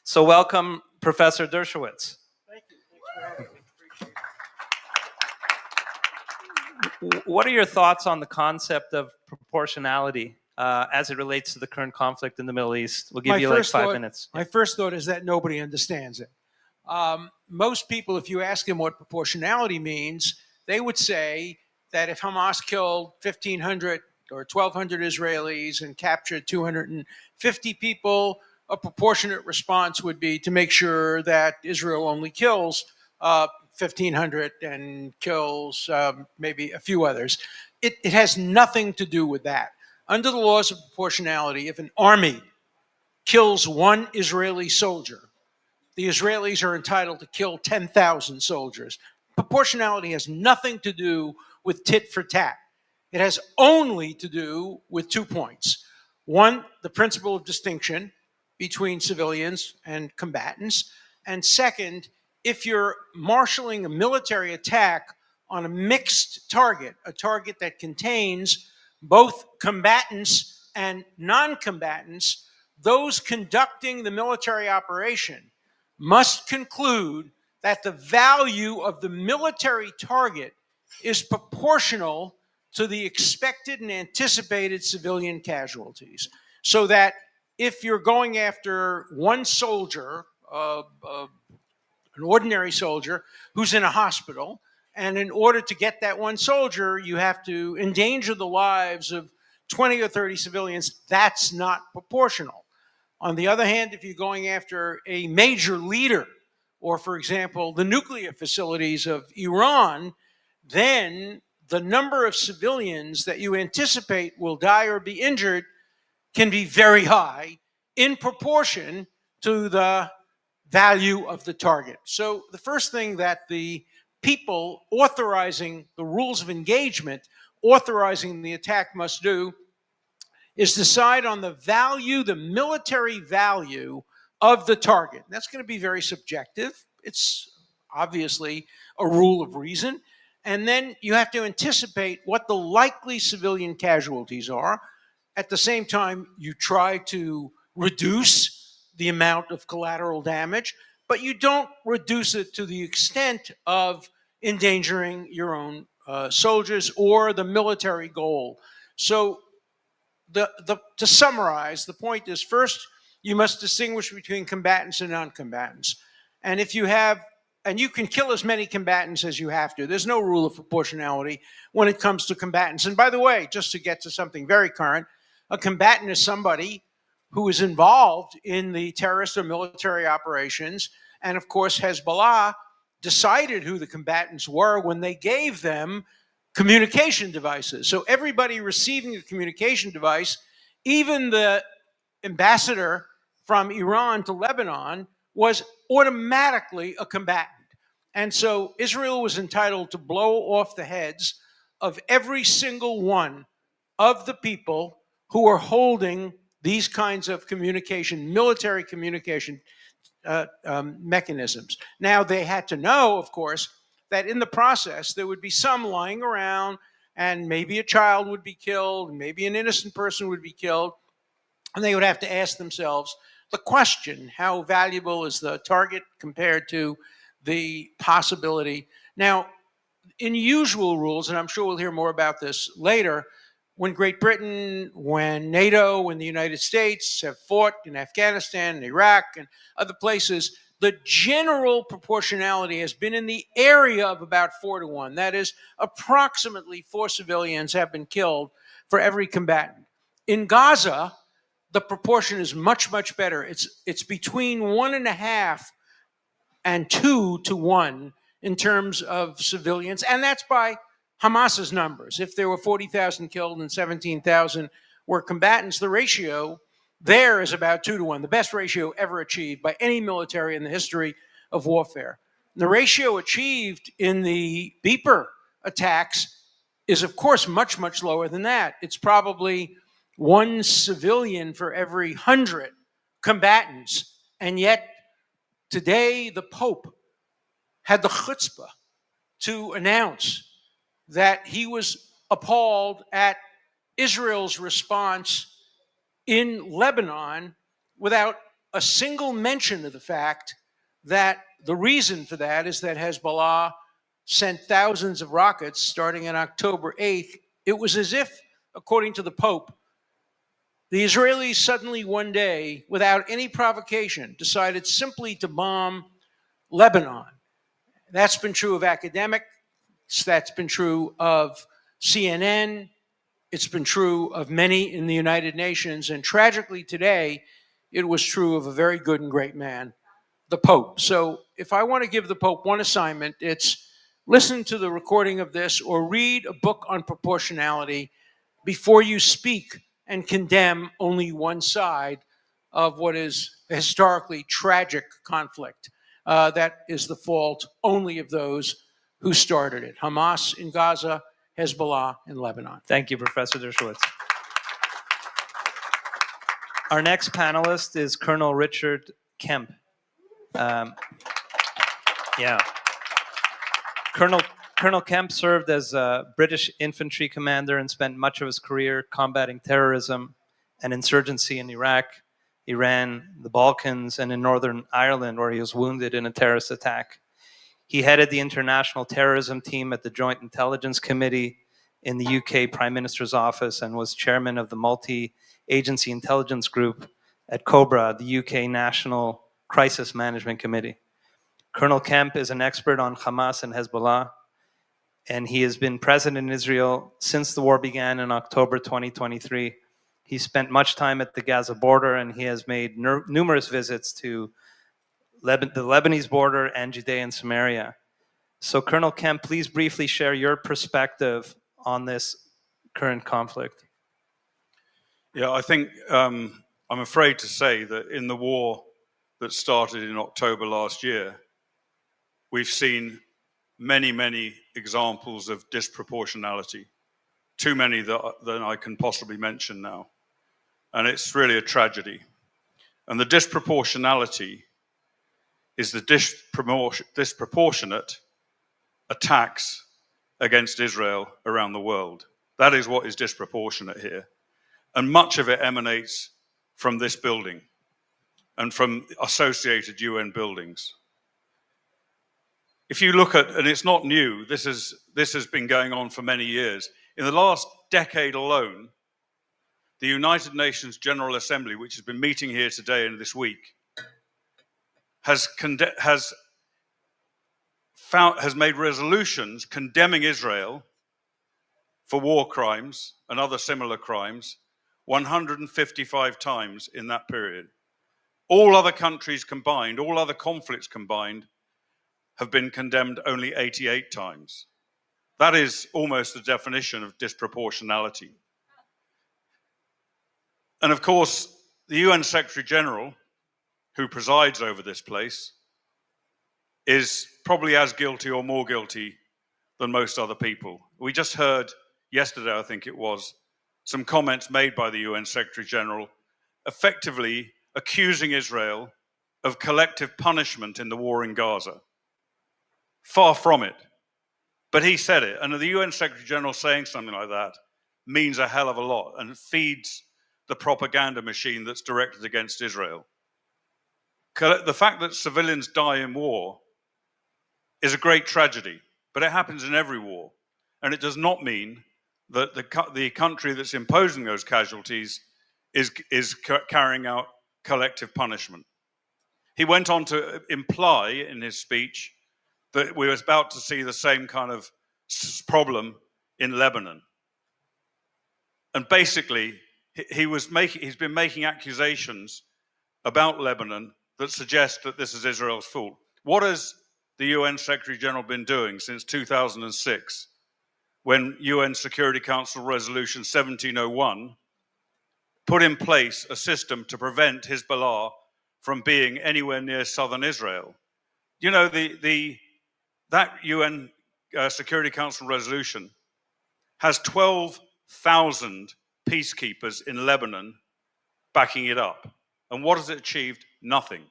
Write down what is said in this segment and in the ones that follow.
So welcome, Professor Dershowitz. Thank you. Thanks for having me. Appreciate What are your thoughts on the concept of proportionality as it relates to the current conflict in the Middle East? We'll give you like 5 minutes. My first thought is that nobody understands it. Most people, if you ask them what proportionality means, they would say that if Hamas killed 1,500 or 1,200 Israelis and captured 250 people, a proportionate response would be to make sure that Israel only kills 1,500 and kills maybe a few others. It has nothing to do with that. Under the laws of proportionality, if an army kills one Israeli soldier, the Israelis are entitled to kill 10,000 soldiers. Proportionality has nothing to do with tit for tat. It has only to do with 2 points. One, the principle of distinction between civilians and combatants. And second, if you're marshaling a military attack on a mixed target, a target that contains both combatants and non-combatants, those conducting the military operation must conclude that the value of the military target is proportional to the expected and anticipated civilian casualties. So that if you're going after one soldier, an ordinary soldier who's in a hospital, and in order to get that one soldier, you have to endanger the lives of 20 or 30 civilians, that's not proportional. On the other hand, if you're going after a major leader, or for example, the nuclear facilities of Iran, then the number of civilians that you anticipate will die or be injured can be very high in proportion to the value of the target. So the first thing that the people authorizing the rules of engagement, authorizing the attack must do is decide on the value, the military value of the target. That's going to be very subjective. It's obviously a rule of reason. And then you have to anticipate what the likely civilian casualties are. At the same time, you try to reduce the amount of collateral damage, but you don't reduce it to the extent of endangering your own soldiers or the military goal. So to summarize, the point is, first, you must distinguish between combatants and non-combatants. And if you have, and you can kill as many combatants as you have to. There's no rule of proportionality when it comes to combatants. And by the way, just to get to something very current, a combatant is somebody who is involved in the terrorist or military operations. And of course, Hezbollah decided who the combatants were when they gave them communication devices. So everybody receiving a communication device, even the ambassador from Iran to Lebanon, was automatically a combatant. And so Israel was entitled to blow off the heads of every single one of the people who are holding these kinds of communication, military communication mechanisms. Now, they had to know, of course, that in the process, there would be some lying around, and maybe a child would be killed, and maybe an innocent person would be killed, and they would have to ask themselves the question, how valuable is the target compared to the possibility? Now, in usual rules, and I'm sure we'll hear more about this later, when Great Britain, when NATO, when the United States have fought in Afghanistan and Iraq and other places, the general proportionality has been in the area of about 4-to-1. That is, approximately 4 civilians have been killed for every combatant. In Gaza, the proportion is much, much better. It's between 1.5 and 2-to-1 in terms of civilians, and that's by Hamas's numbers. If there were 40,000 killed and 17,000 were combatants, the ratio there is about 2-to-1, the best ratio ever achieved by any military in the history of warfare. The ratio achieved in the Beeper attacks is, of course, much, much lower than that. It's probably 1 civilian for every 100 combatants. And yet, today, the Pope had the chutzpah to announce that he was appalled at Israel's response in Lebanon without a single mention of the fact that the reason for that is that Hezbollah sent thousands of rockets starting on October 8th. It was as if, according to the Pope, the Israelis suddenly one day, without any provocation, decided simply to bomb Lebanon. That's been true of academics. That's been true of CNN. It's been true of many in the United Nations. And tragically today, it was true of a very good and great man, the Pope. So if I want to give the Pope one assignment, it's listen to the recording of this or read a book on proportionality before you speak and condemn only one side of what is a historically tragic conflict. That is the fault only of those who started it. Hamas in Gaza, Hezbollah in Lebanon. Thank you, Professor Dershowitz. Our next panelist is Colonel Richard Kemp. Colonel Kemp served as a British infantry commander and spent much of his career combating terrorism and insurgency in Iraq, Iran, the Balkans, and in Northern Ireland, where he was wounded in a terrorist attack. He headed the international terrorism team at the Joint Intelligence Committee in the UK Prime Minister's office and was chairman of the Multi-Agency Intelligence Group at COBRA, the UK National Crisis Management Committee. Colonel Kemp is an expert on Hamas and Hezbollah, and he has been present in Israel since the war began in October 2023. He spent much time at the Gaza border, and he has made numerous visits to the Lebanese border and Judea and Samaria. So, Colonel Kemp, please briefly share your perspective on this current conflict. Yeah, I think I'm afraid to say that in the war that started in October last year, we've seen many, many examples of disproportionality, too many that I can possibly mention now. And it's really a tragedy. And the disproportionality is the disproportionate attacks against Israel around the world. That is what is disproportionate here. And much of it emanates from this building and from associated UN buildings. If you look at, and it's not new, this has been going on for many years. In the last decade alone, the United Nations General Assembly, which has been meeting here today and this week, has made resolutions condemning Israel for war crimes and other similar crimes 155 times in that period. All other countries combined, all other conflicts combined, have been condemned only 88 times. That is almost the definition of disproportionality. And of course, the UN Secretary General, who presides over this place, is probably as guilty or more guilty than most other people. We just heard yesterday, I think it was, some comments made by the UN Secretary General effectively accusing Israel of collective punishment in the war in Gaza. Far from it. But he said it, and the UN Secretary General saying something like that means a hell of a lot and feeds the propaganda machine that's directed against Israel. The fact that civilians die in war is a great tragedy, but it happens in every war. And it does not mean that the country that's imposing those casualties is carrying out collective punishment. He went on to imply in his speech that we were about to see the same kind of problem in Lebanon. And basically, he's been making accusations about Lebanon that suggest that this is Israel's fault. What has the UN Secretary General been doing since 2006, when UN Security Council Resolution 1701 put in place a system to prevent Hezbollah from being anywhere near southern Israel? You know, that UN Security Council resolution has 12,000 peacekeepers in Lebanon backing it up. And what has it achieved? Nothing.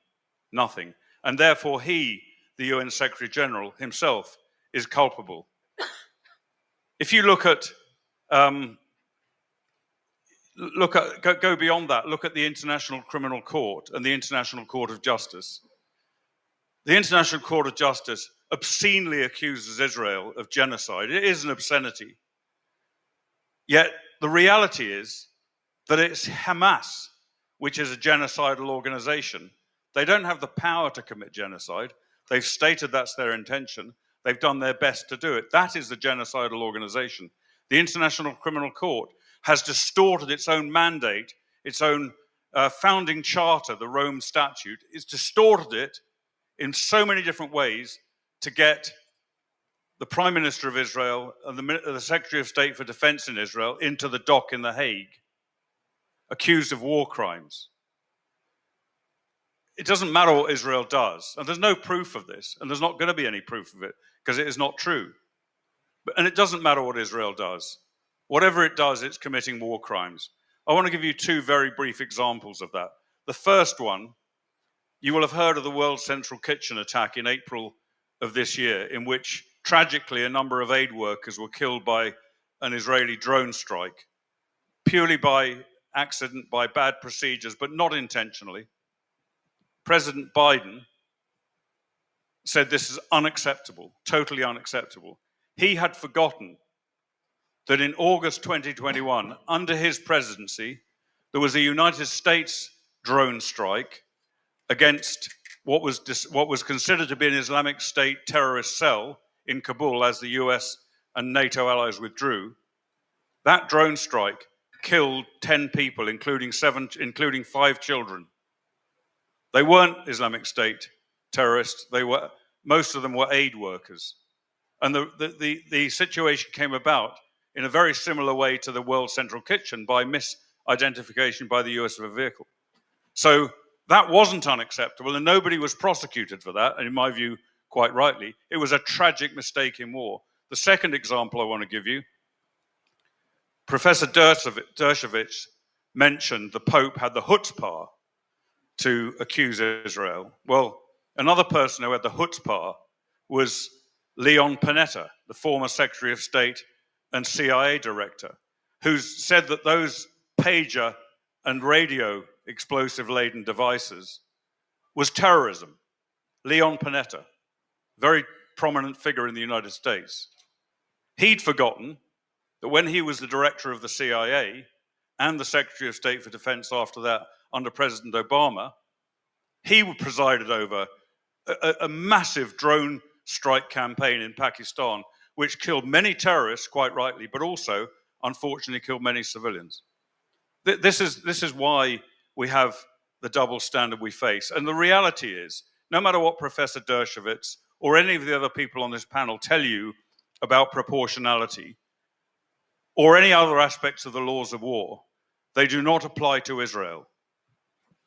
Nothing. And therefore he, the UN Secretary General himself, is culpable. If you look at go beyond that. Look at the International Criminal Court and the International Court of Justice. The International Court of Justice obscenely accuses Israel of genocide. It is an obscenity. Yet the reality is that it's Hamas, which is a genocidal organization. They don't have the power to commit genocide. They've stated that's their intention. They've done their best to do it. That is the genocidal organization. The International Criminal Court has distorted its own mandate, its own founding charter, the Rome Statute. It's distorted it in so many different ways to get the Prime Minister of Israel and the Secretary of State for Defense in Israel into the dock in The Hague, accused of war crimes. It doesn't matter what Israel does, and there's no proof of this, and there's not going to be any proof of it, because it is not true. And it doesn't matter what Israel does. Whatever it does, it's committing war crimes. I want to give you two very brief examples of that. The first one, you will have heard of the World Central Kitchen attack in April of this year, in which tragically a number of aid workers were killed by an Israeli drone strike, purely by accident, by bad procedures, but not intentionally. President Biden said this is unacceptable, totally unacceptable. He had forgotten that in August 2021, under his presidency, there was a United States drone strike against what was considered to be an Islamic State terrorist cell in Kabul as the US and NATO allies withdrew. That drone strike killed 10 people, including 5 children. They weren't Islamic State terrorists. Most of them were aid workers. And the situation came about in a very similar way to the World Central Kitchen by misidentification by the US of a vehicle. So that wasn't unacceptable, and nobody was prosecuted for that, and in my view, quite rightly. It was a tragic mistake in war. The second example I want to give you, Professor Dershowitz mentioned the Pope had the chutzpah to accuse Israel. Well, another person who had the chutzpah was Leon Panetta, the former Secretary of State and CIA director, who said that those pager and radio explosive-laden devices was terrorism. Leon Panetta, very prominent figure in the United States. He'd forgotten that when he was the director of the CIA and the Secretary of State for Defense after that under President Obama, he presided over a massive drone strike campaign in Pakistan, which killed many terrorists, quite rightly, but also, unfortunately, killed many civilians. This is why we have the double standard we face. And the reality is, no matter what Professor Dershowitz or any of the other people on this panel tell you about proportionality or any other aspects of the laws of war, they do not apply to Israel.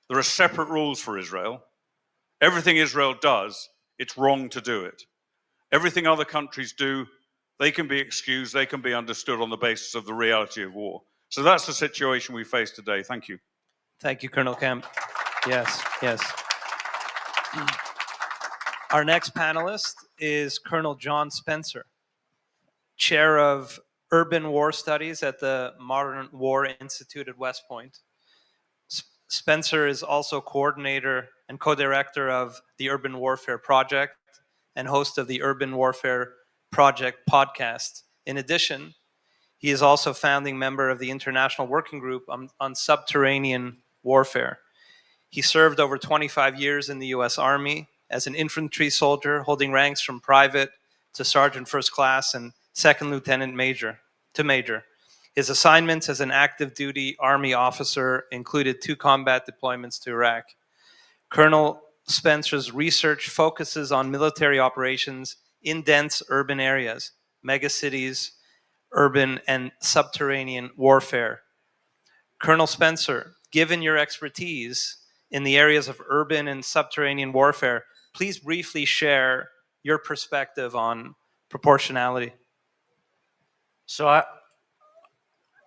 There are separate rules for Israel. Everything Israel does, it's wrong to do it. Everything other countries do, they can be excused, they can be understood on the basis of the reality of war. So that's the situation we face today. Thank you. Thank you, Colonel Kemp. Yes, yes. Our next panelist is Colonel John Spencer, Chair of Urban War Studies at the Modern War Institute at West Point. Spencer is also coordinator and co-director of the Urban Warfare Project and host of the Urban Warfare Project podcast. In addition, he is also founding member of the International Working Group on Subterranean Warfare. He served over 25 years in the U.S. Army as an infantry soldier, holding ranks from private to sergeant first class and second lieutenant major to major. His assignments as an active duty Army officer included 2 combat deployments to Iraq. Colonel Spencer's research focuses on military operations in dense urban areas, megacities, urban and subterranean warfare. Colonel Spencer, given your expertise in the areas of urban and subterranean warfare, please briefly share your perspective on proportionality. So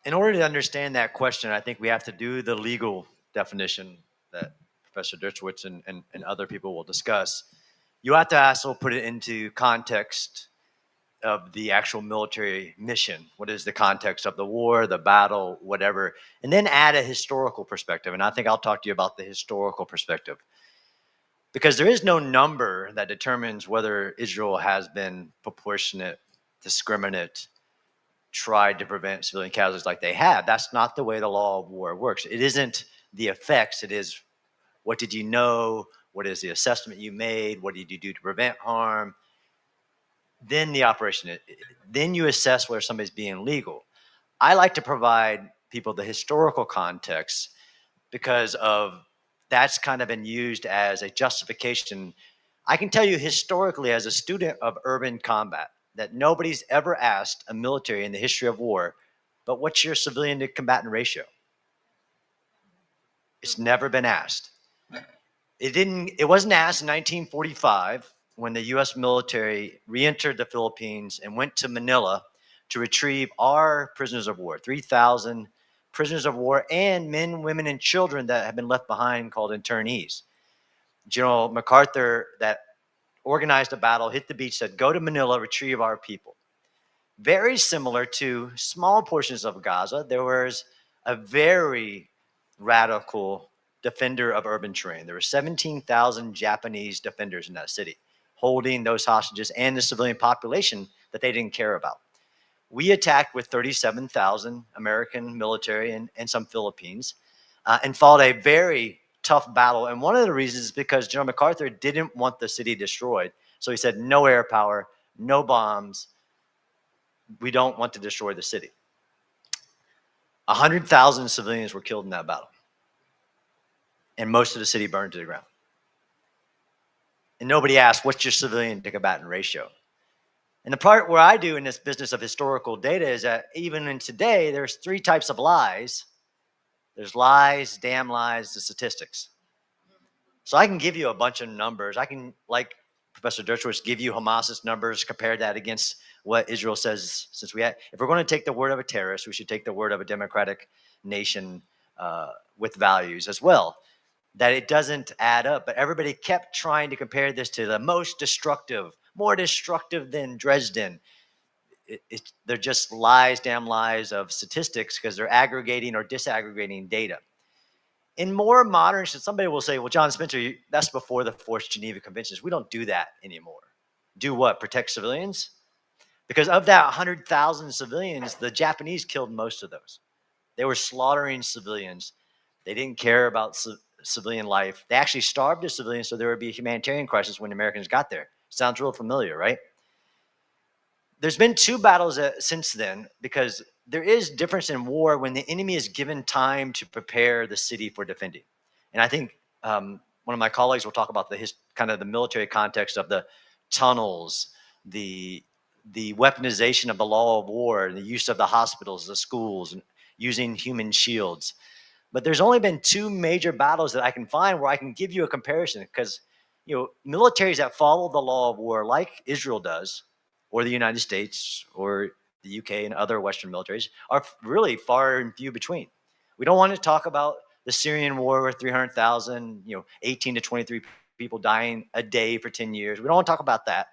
in order to understand that question, I think we have to do the legal definition that Professor Dershowitz and other people will discuss. You have to also put it into context of the actual military mission. What is the context of the war, the battle, whatever, and then add a historical perspective. And I think I'll talk to you about the historical perspective, because there is no number that determines whether Israel has been proportionate, discriminate, tried to prevent civilian casualties like they have. That's not the way the law of war works. It isn't the effects. It is, what did you know? What is the assessment you made? What did you do to prevent harm? Then the operation, then you assess whether somebody's being legal. I like to provide people the historical context because of that's kind of been used as a justification. I can tell you historically, as a student of urban combat, that nobody's ever asked a military in the history of war, but what's your civilian to combatant ratio? It's never been asked. It wasn't asked in 1945 when the US military re-entered the Philippines and went to Manila to retrieve our prisoners of war, 3,000 prisoners of war and men, women, and children that have been left behind, called internees. General MacArthur, that organized a battle, hit the beach, said, go to Manila, retrieve our people. Very similar to small portions of Gaza, there was a very radical defender of urban terrain. There were 17,000 Japanese defenders in that city, holding those hostages and the civilian population that they didn't care about. We attacked with 37,000 American military and some Philippines, and fought a very tough battle. And one of the reasons is because General MacArthur didn't want the city destroyed. So he said, no air power, no bombs. We don't want to destroy the city. 100,000 civilians were killed in that battle. And most of the city burned to the ground. And nobody asked, what's your civilian to combatant ratio? And the part where I do in this business of historical data is that even in today, there's three types of lies. There's lies, damn lies, the statistics. So I can give you a bunch of numbers. I can, like Professor Dershowitz, give you Hamas's numbers, compare that against what Israel says. Since if we're going to take the word of a terrorist, we should take the word of a democratic nation with values as well. That it doesn't add up. But everybody kept trying to compare this to the most destructive, more destructive than Dresden. They're just lies, damn lies of statistics, because they're aggregating or disaggregating data. In more modern, somebody will say, well, John Spencer, that's before the Fourth Geneva Conventions. We don't do that anymore. Do what? Protect civilians? Because of that 100,000 civilians, the Japanese killed most of those. They were slaughtering civilians. They didn't care about civilian life. They actually starved the civilians so there would be a humanitarian crisis when the Americans got there. Sounds real familiar, right? There's been two battles since then, because there is difference in war when the enemy is given time to prepare the city for defending. And I think one of my colleagues will talk about kind of the military context of the tunnels, the weaponization of the law of war, the use of the hospitals, the schools, and using human shields. But there's only been two major battles that I can find where I can give you a comparison, because militaries that follow the law of war, like Israel does, or the United States, or the UK and other Western militaries, are really far and few between. We don't want to talk about the Syrian war where 300,000, 18 to 23 people dying a day for 10 years. We don't want to talk about that.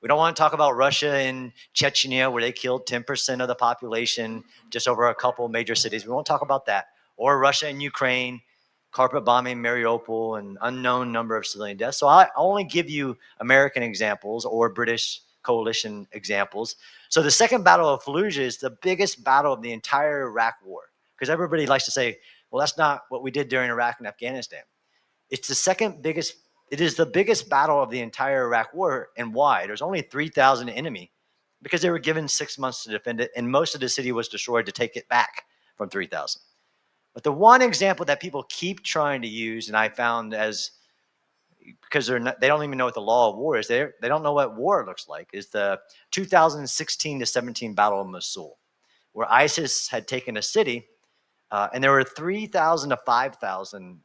We don't want to talk about Russia and Chechnya where they killed 10% of the population just over a couple major cities. We won't talk about that. Or Russia and Ukraine, carpet bombing Mariupol, and unknown number of civilian deaths. So I only give you American examples or British coalition examples. So the Second Battle of Fallujah is the biggest battle of the entire Iraq war, because everybody likes to say, well, that's not what we did during Iraq and Afghanistan. It's the second biggest. It is the biggest battle of the entire Iraq war. And why? There's only 3,000 enemy, because they were given 6 months to defend it, and most of the city was destroyed to take it back from 3,000. But the one example that people keep trying to use, and I found because they don't even know what the law of war is. They don't know what war looks like. Is the 2016 to 17 Battle of Mosul, where ISIS had taken a city, and there were 3,000 to 5,000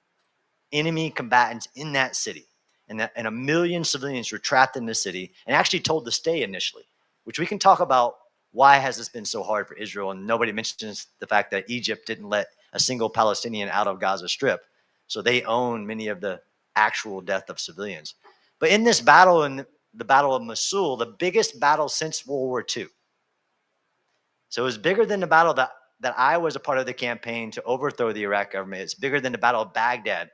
enemy combatants in that city, and 1 million civilians were trapped in the city and actually told to stay initially. Which we can talk about. Why has this been so hard for Israel? And nobody mentions the fact that Egypt didn't let a single Palestinian out of Gaza Strip, so they own many of the actual death of civilians. But in this battle, and the Battle of Mosul, the biggest battle since World War II. So it was bigger than the battle that I was a part of the campaign to overthrow the Iraq government. It's bigger than the Battle of Baghdad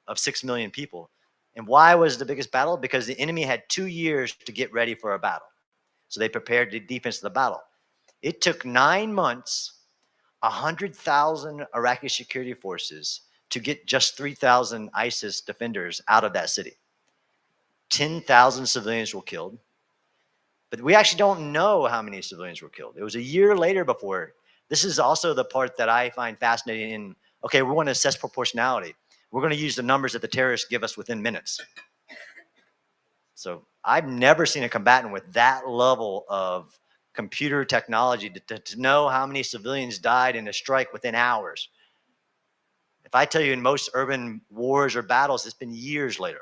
of 6 million people. And why was the biggest battle? Because the enemy had 2 years to get ready for a battle. So they prepared the defense of the battle. It took 9 months, 100,000 Iraqi security forces to get just 3,000 ISIS defenders out of that city. 10,000 civilians were killed. But we actually don't know how many civilians were killed. It was a year later before. This is also the part that I find fascinating in, okay, we want to assess proportionality. We're going to use the numbers that the terrorists give us within minutes. So I've never seen a combatant with that level of computer technology to know how many civilians died in a strike within hours. If I tell you in most urban wars or battles, it's been years later.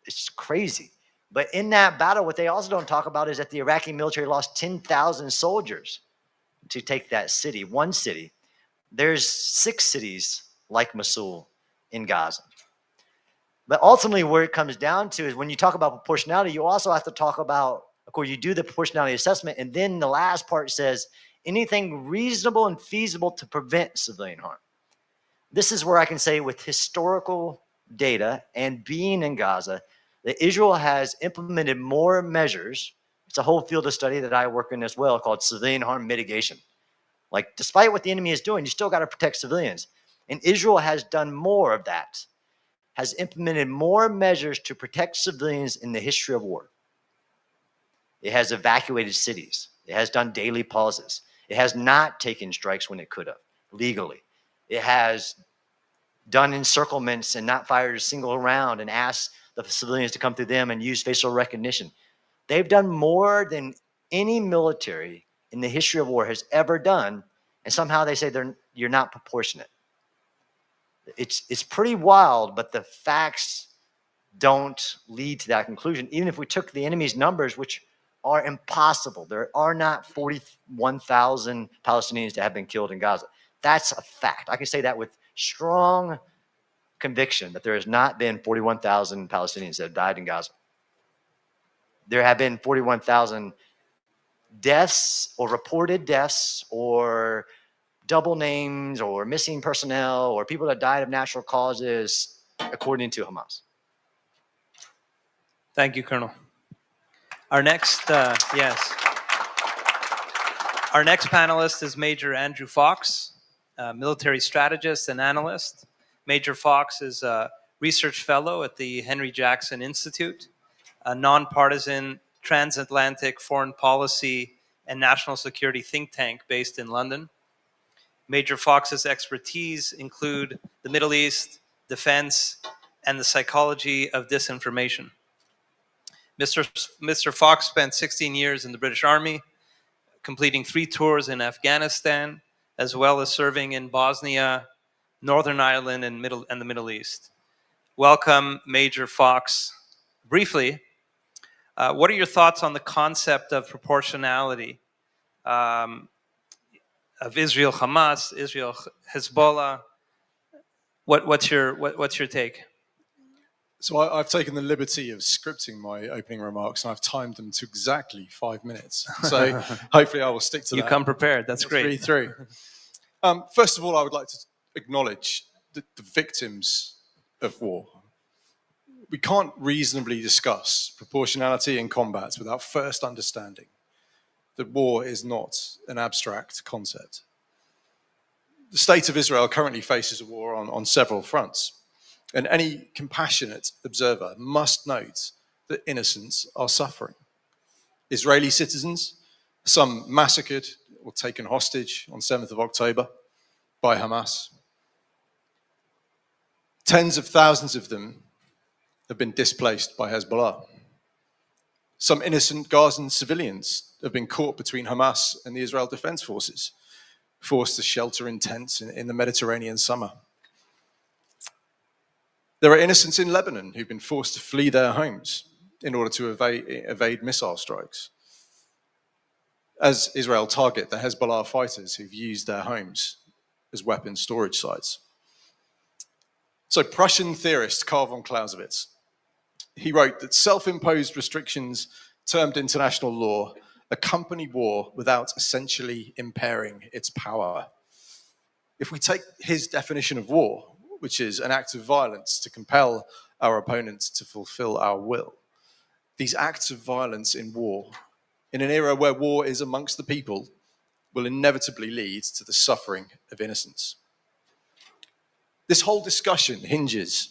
It's crazy. But in that battle, what they also don't talk about is that the Iraqi military lost 10,000 soldiers to take that city, one city. There's 6 cities like Mosul in Gaza. But ultimately, where it comes down to is when you talk about proportionality, you also have to talk about, of course, you do the proportionality assessment, and then the last part says anything reasonable and feasible to prevent civilian harm. This is where I can say with historical data and being in Gaza, that Israel has implemented more measures. It's a whole field of study that I work in as well called civilian harm mitigation. Like, despite what the enemy is doing, you still got to protect civilians. And Israel has done more of that, has implemented more measures to protect civilians in the history of war. It has evacuated cities. It has done daily pauses. It has not taken strikes when it could have, legally. It has done encirclements and not fired a single round and asked the civilians to come through them and use facial recognition. They've done more than any military in the history of war has ever done, and somehow they say you're not proportionate. It's pretty wild, but the facts don't lead to that conclusion. Even if we took the enemy's numbers, which are impossible, there are not 41,000 Palestinians that have been killed in Gaza. That's a fact. I can say that with strong conviction that there has not been 41,000 Palestinians that have died in Gaza. There have been 41,000 deaths or reported deaths or double names or missing personnel or people that died of natural causes, according to Hamas. Thank you, Colonel. Our next, yes. Our next panelist is Major Andrew Fox, military strategist and analyst. Major Fox is a research fellow at the Henry Jackson Institute, a nonpartisan transatlantic foreign policy and national security think tank based in London. Major Fox's expertise include the Middle East, defense, and the psychology of disinformation. Mr. Fox spent 16 years in the British Army, completing 3 tours in Afghanistan, as well as serving in Bosnia, Northern Ireland, and the Middle East. Welcome, Major Fox. Briefly, what are your thoughts on the concept of proportionality of Israel Hamas, Israel Hezbollah? What's your take? So I've taken the liberty of scripting my opening remarks, and I've timed them to exactly 5 minutes. So hopefully I will stick to that. You come prepared. That's great. Through. First of all, I would like to acknowledge the victims of war. We can't reasonably discuss proportionality in combat without first understanding that war is not an abstract concept. The state of Israel currently faces a war on several fronts. And any compassionate observer must note that innocents are suffering. Israeli citizens, some massacred or taken hostage on 7th of October by Hamas. Tens of thousands of them have been displaced by Hezbollah. Some innocent Gazan civilians have been caught between Hamas and the Israel Defense Forces, forced to shelter in tents in the Mediterranean summer. There are innocents in Lebanon who've been forced to flee their homes in order to evade missile strikes, as Israel target the Hezbollah fighters who've used their homes as weapons storage sites. So Prussian theorist Karl von Clausewitz He wrote that self-imposed restrictions termed international law accompany war without essentially impairing its power. If we take his definition of war, which is an act of violence to compel our opponents to fulfill our will, these acts of violence in war, in an era where war is amongst the people, will inevitably lead to the suffering of innocents. This whole discussion hinges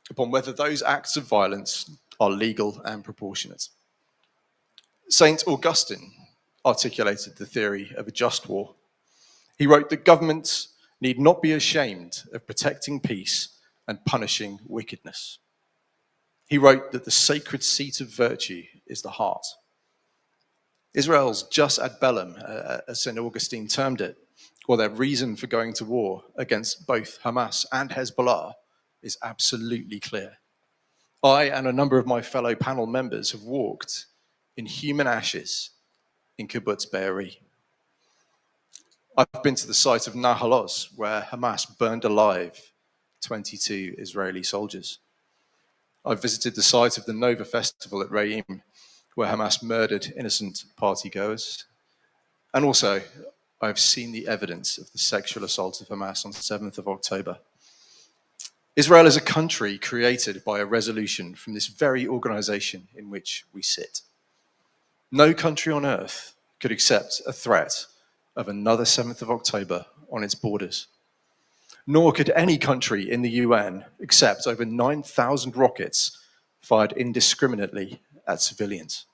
upon whether those acts of violence are legal and proportionate. Saint Augustine articulated the theory of a just war. He wrote that governments need not be ashamed of protecting peace and punishing wickedness. He wrote that the sacred seat of virtue is the heart. Israel's jus ad bellum, as St. Augustine termed it, or their reason for going to war against both Hamas and Hezbollah, is absolutely clear. I and a number of my fellow panel members have walked in human ashes in Kibbutz Be'eri. I've been to the site of Nahal Oz, where Hamas burned alive 22 Israeli soldiers. I've visited the site of the Nova Festival at Re'im, where Hamas murdered innocent partygoers. And also, I've seen the evidence of the sexual assault of Hamas on the 7th of October. Israel is a country created by a resolution from this very organization in which we sit. No country on earth could accept a threat of another 7th of October on its borders. Nor could any country in the UN accept over 9,000 rockets fired indiscriminately at civilians,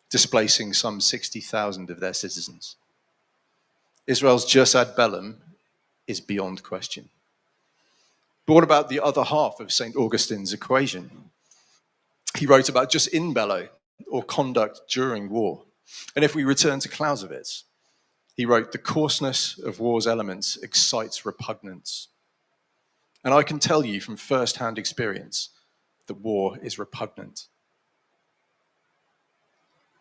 displacing some 60,000 of their citizens. Israel's jus ad bellum is beyond question. But what about the other half of St. Augustine's equation? He wrote about jus in bello, or conduct during war. And if we return to Clausewitz, he wrote, the coarseness of war's elements excites repugnance. And I can tell you from first-hand experience that war is repugnant.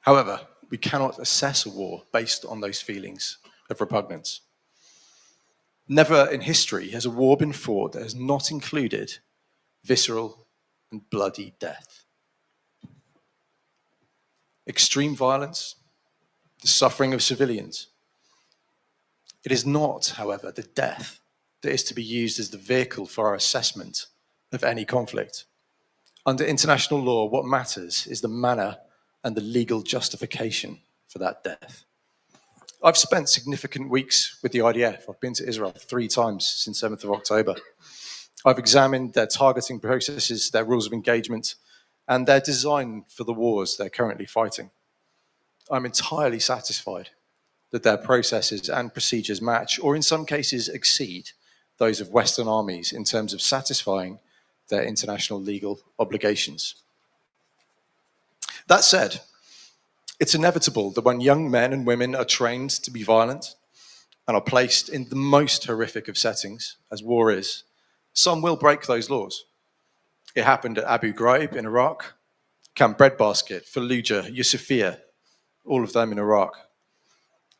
However, we cannot assess a war based on those feelings of repugnance. Never in history has a war been fought that has not included visceral and bloody death. Extreme violence, the suffering of civilians. It is not, however, the death that is to be used as the vehicle for our assessment of any conflict. Under international law, what matters is the manner and the legal justification for that death. I've spent significant weeks with the IDF. I've been to Israel 3 times since 7th of October. I've examined their targeting processes, their rules of engagement, and their design for the wars they're currently fighting. I'm entirely satisfied that their processes and procedures match, or in some cases exceed, those of Western armies in terms of satisfying their international legal obligations. That said, it's inevitable that when young men and women are trained to be violent and are placed in the most horrific of settings, as war is, some will break those laws. It happened at Abu Ghraib in Iraq, Camp Breadbasket, Fallujah, Yusufia, all of them in Iraq.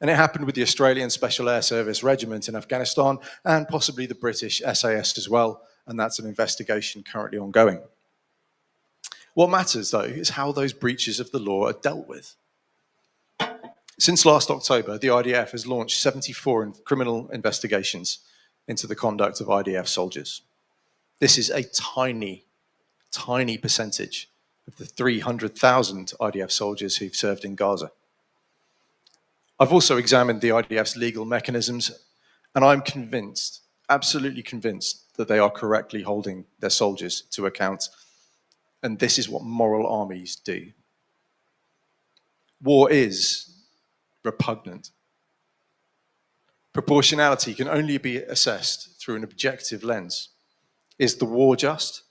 And it happened with the Australian Special Air Service Regiment in Afghanistan and possibly the British SAS as well, and that's an investigation currently ongoing. What matters, though, is how those breaches of the law are dealt with. Since last October, the IDF has launched 74 criminal investigations into the conduct of IDF soldiers. This is a tiny, tiny percentage of the 300,000 IDF soldiers who've served in Gaza. I've also examined the IDF's legal mechanisms, and I'm convinced, absolutely convinced, that they are correctly holding their soldiers to account. And this is what moral armies do. War is repugnant. Proportionality can only be assessed through an objective lens. Is the war just?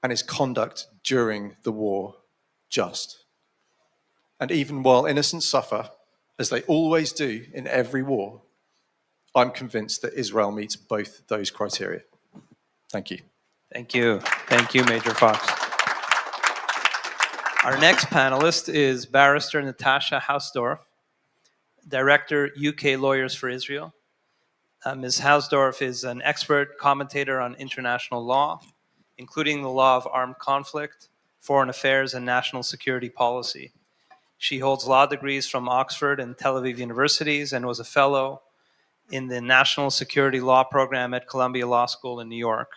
And is conduct during the war just? And even while innocents suffer, as they always do in every war, I'm convinced that Israel meets both those criteria. Thank you. Thank you. Thank you, Major Fox. Our next panelist is Barrister Natasha Hausdorff, Director, UK Lawyers for Israel. Ms. Hausdorff is an expert commentator on international law, including the law of armed conflict, foreign affairs, and national security policy. She holds law degrees from Oxford and Tel Aviv universities and was a fellow in the National Security Law Program at Columbia Law School in New York.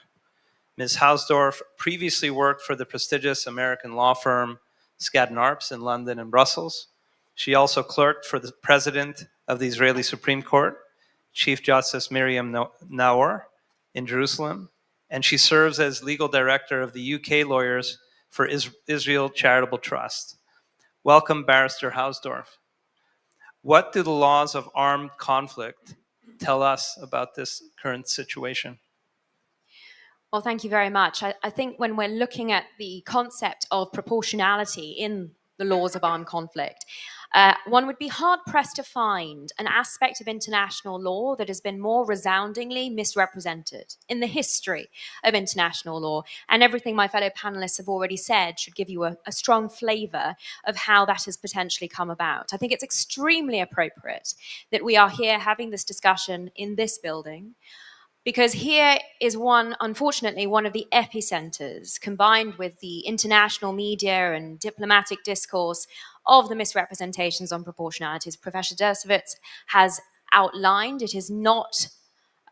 Ms. Hausdorff previously worked for the prestigious American law firm Skadden Arps in London and Brussels. She also clerked for the president of the Israeli Supreme Court, Chief Justice Miriam Naor, in Jerusalem, and she serves as legal director of the UK Lawyers for Israel Charitable Trust. Welcome, Barrister Hausdorff. What do the laws of armed conflict tell us about this current situation? Well, thank you very much. I think when we're looking at the concept of proportionality in the laws of armed conflict, one would be hard-pressed to find an aspect of international law that has been more resoundingly misrepresented in the history of international law. And everything my fellow panelists have already said should give you a strong flavor of how that has potentially come about. I think it's extremely appropriate that we are here having this discussion in this building, because here is unfortunately, one of the epicenters, combined with the international media and diplomatic discourse, of the misrepresentations on proportionalities. Professor Dershowitz has outlined it is not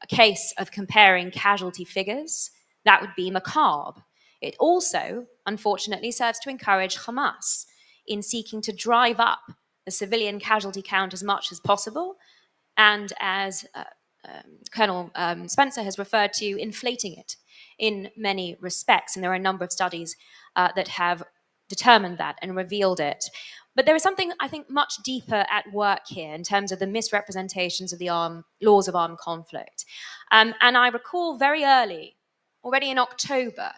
a case of comparing casualty figures. That would be macabre. It also, unfortunately, serves to encourage Hamas in seeking to drive up the civilian casualty count as much as possible, and as Colonel Spencer has referred to, inflating it in many respects. And there are a number of studies that have determined that and revealed it. But there is something, I think, much deeper at work here in terms of the misrepresentations of the laws of armed conflict. And I recall very early, already in October,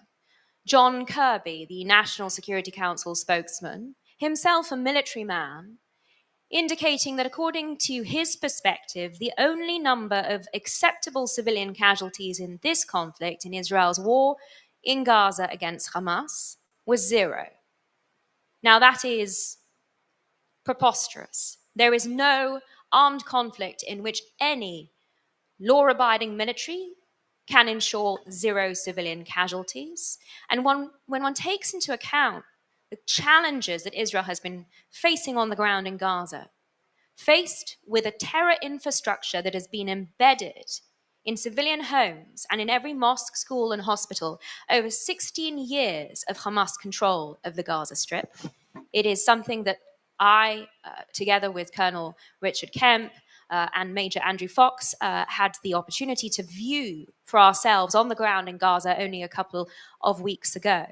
John Kirby, the National Security Council spokesman, himself a military man, indicating that according to his perspective, the only number of acceptable civilian casualties in this conflict, in Israel's war in Gaza against Hamas, was 0. Now that is preposterous. There is no armed conflict in which any law-abiding military can ensure 0 civilian casualties. And when one takes into account the challenges that Israel has been facing on the ground in Gaza, faced with a terror infrastructure that has been embedded in civilian homes and in every mosque, school, and hospital over 16 years of Hamas control of the Gaza Strip, it is something that I, together with Colonel Richard Kemp and Major Andrew Fox, had the opportunity to view for ourselves on the ground in Gaza only a couple of weeks ago,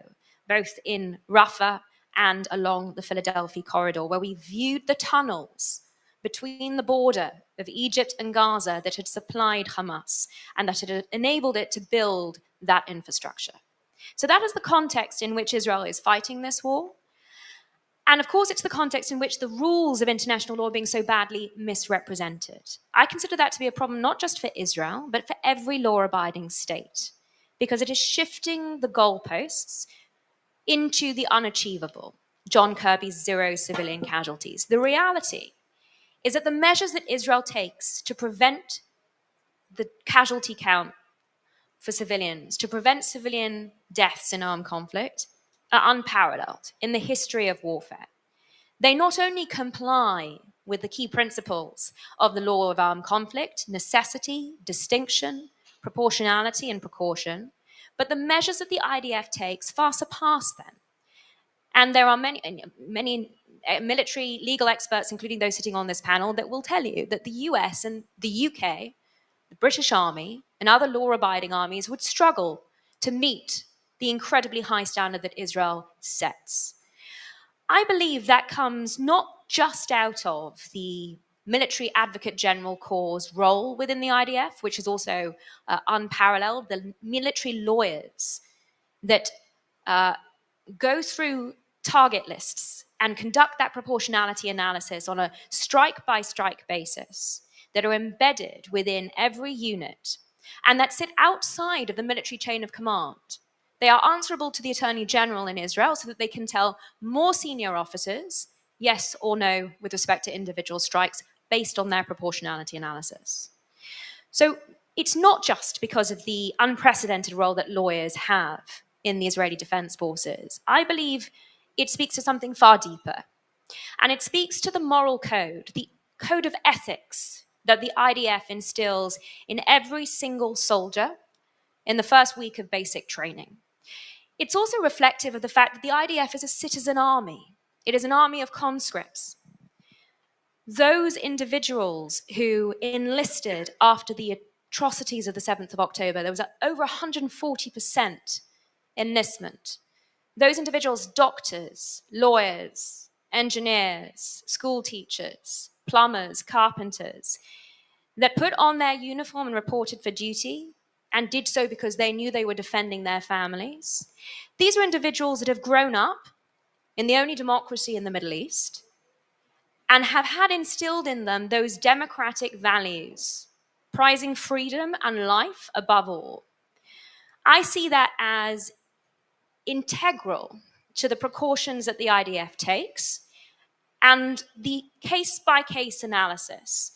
both in Rafah and along the Philadelphia corridor, where we viewed the tunnels between the border of Egypt and Gaza that had supplied Hamas and that had enabled it to build that infrastructure. So that is the context in which Israel is fighting this war. And of course, it's the context in which the rules of international law are being so badly misrepresented. I consider that to be a problem not just for Israel, but for every law-abiding state, because it is shifting the goalposts into the unachievable. John Kirby's 0 civilian casualties. The reality is that the measures that Israel takes to prevent the casualty count for civilians, to prevent civilian deaths in armed conflict, are unparalleled in the history of warfare. They not only comply with the key principles of the law of armed conflict, necessity, distinction, proportionality, and precaution, but the measures that the IDF takes far surpass them. And there are many military legal experts, including those sitting on this panel, that will tell you that the US and the UK, the British Army, and other law-abiding armies would struggle to meet the incredibly high standard that Israel sets. I believe that comes not just out of the Military Advocate General Corps' role within the IDF, which is also unparalleled, the military lawyers that go through target lists and conduct that proportionality analysis on a strike-by-strike basis that are embedded within every unit and that sit outside of the military chain of command. They are answerable to the Attorney General in Israel so that they can tell more senior officers yes or no with respect to individual strikes based on their proportionality analysis. So it's not just because of the unprecedented role that lawyers have in the Israeli Defense Forces, I believe it speaks to something far deeper. And it speaks to the moral code, the code of ethics that the IDF instills in every single soldier in the first week of basic training. It's also reflective of the fact that the IDF is a citizen army. It is an army of conscripts. Those individuals who enlisted after the atrocities of the 7th of October, there was over 140% enlistment. Those individuals, doctors, lawyers, engineers, school teachers, plumbers, carpenters, that put on their uniform and reported for duty and did so because they knew they were defending their families. These are individuals that have grown up in the only democracy in the Middle East and have had instilled in them those democratic values, prizing freedom and life above all. I see that as integral to the precautions that the IDF takes and the case-by-case analysis,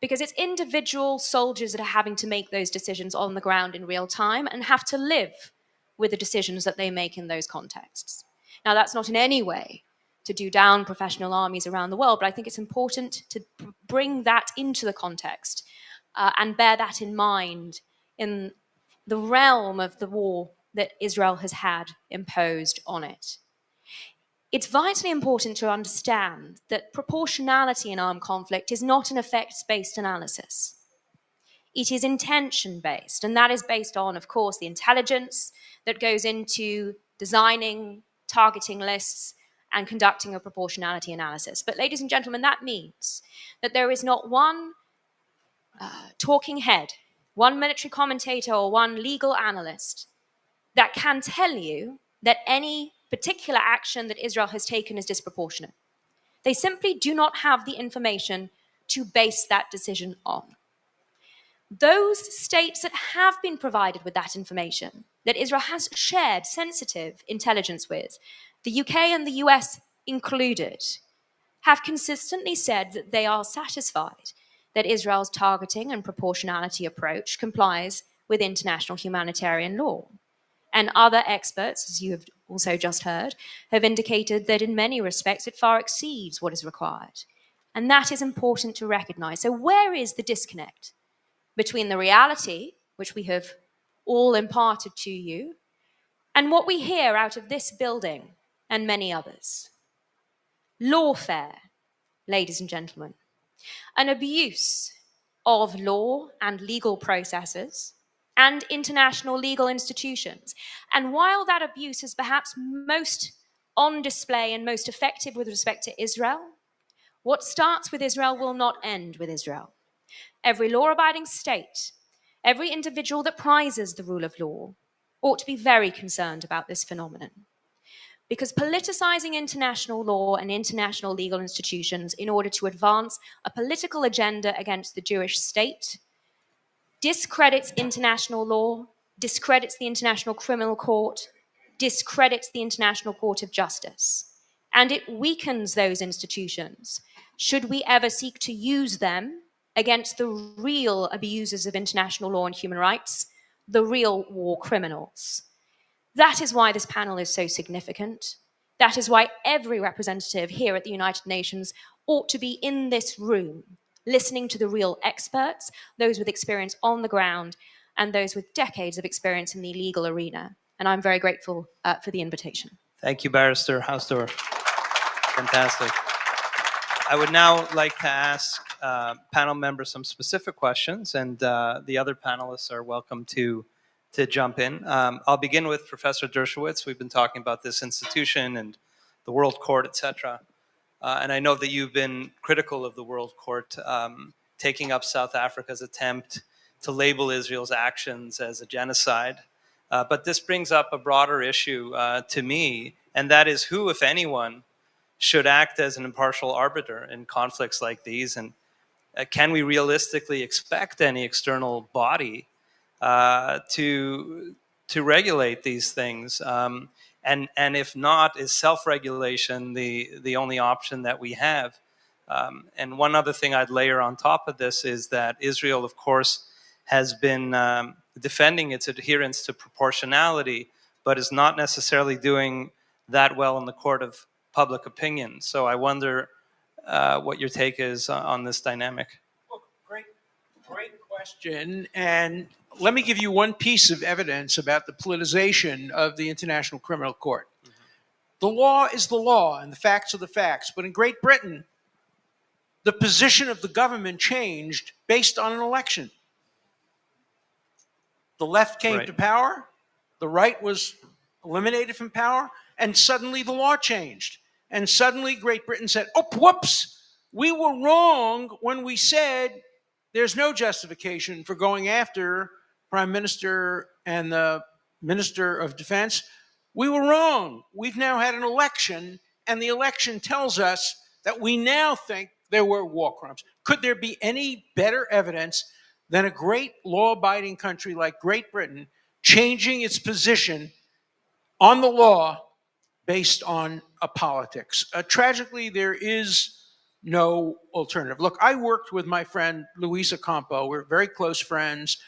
because it's individual soldiers that are having to make those decisions on the ground in real time and have to live with the decisions that they make in those contexts. Now, that's not in any way to do down professional armies around the world, but I think it's important to bring that into the context and bear that in mind in the realm of the war that Israel has had imposed on it. It's vitally important to understand that proportionality in armed conflict is not an effects-based analysis. It is intention-based, and that is based on, of course, the intelligence that goes into designing, targeting lists, and conducting a proportionality analysis. But ladies and gentlemen, that means that there is not one talking head, one military commentator, or one legal analyst that can tell you that any particular action that Israel has taken is disproportionate. They simply do not have the information to base that decision on. Those states that have been provided with that information, that Israel has shared sensitive intelligence with, the UK and the US included, have consistently said that they are satisfied that Israel's targeting and proportionality approach complies with international humanitarian law. And other experts, as you have also just heard, have indicated that in many respects it far exceeds what is required. And that is important to recognize. So where is the disconnect between the reality, which we have all imparted to you, and what we hear out of this building and many others? Lawfare, ladies and gentlemen, an abuse of law and legal processes and international legal institutions. And while that abuse is perhaps most on display and most effective with respect to Israel, what starts with Israel will not end with Israel. Every law-abiding state, every individual that prizes the rule of law, ought to be very concerned about this phenomenon. Because politicizing international law and international legal institutions in order to advance a political agenda against the Jewish state discredits international law, discredits the International Criminal Court, discredits the International Court of Justice, and it weakens those institutions should we ever seek to use them against the real abusers of international law and human rights, the real war criminals. That is why this panel is so significant. That is why every representative here at the United Nations ought to be in this room, listening to the real experts, those with experience on the ground, and those with decades of experience in the legal arena. And I'm very grateful for the invitation. Thank you, Barrister Hausdorff. Fantastic. I would now like to ask panel members some specific questions, and the other panelists are welcome to jump in. I'll begin with Professor Dershowitz. We've been talking about this institution and the World Court, etc. And I know that you've been critical of the World Court, taking up South Africa's attempt to label Israel's actions as a genocide. But this brings up a broader issue to me, and that is who, if anyone, should act as an impartial arbiter in conflicts like these, and can we realistically expect any external body to regulate these things? And if not, is self-regulation the only option that we have? And one other thing I'd layer on top of this is that Israel, of course, has been defending its adherence to proportionality, but is not necessarily doing that well in the court of public opinion. So I wonder what your take is on this dynamic. Well, great question. And let me give you one piece of evidence about the politicization of the International Criminal Court. The law is the law, and the facts are the facts. But in Great Britain, the position of the government changed based on an election. The left came to power, the right was eliminated from power, and suddenly the law changed. And suddenly Great Britain said, oh, whoops, we were wrong when we said there's no justification for going after Prime Minister and the Minister of Defense. We were wrong. We've now had an election, and the election tells us that we now think there were war crimes. Could there be any better evidence than a great law-abiding country like Great Britain changing its position on the law based on a politics? Tragically, there is no alternative. Look, I worked with my friend Luis Ocampo. We're very close friends.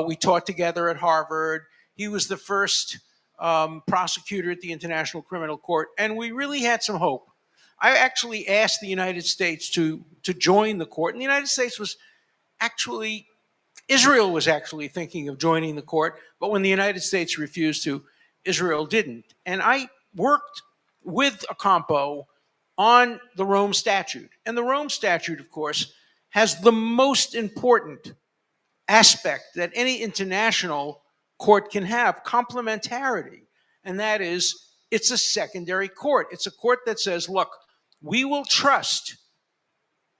We taught together at Harvard. He was the first prosecutor at the International Criminal Court, and we really had some hope. I actually asked the United States to join the court, and the United States was actually, Israel was actually thinking of joining the court, but when the United States refused to, Israel didn't. And I worked with Ocampo on the Rome Statute. And the Rome Statute, of course, has the most important aspect that any international court can have, complementarity. And that is, it's a secondary court. It's a court that says, look, we will trust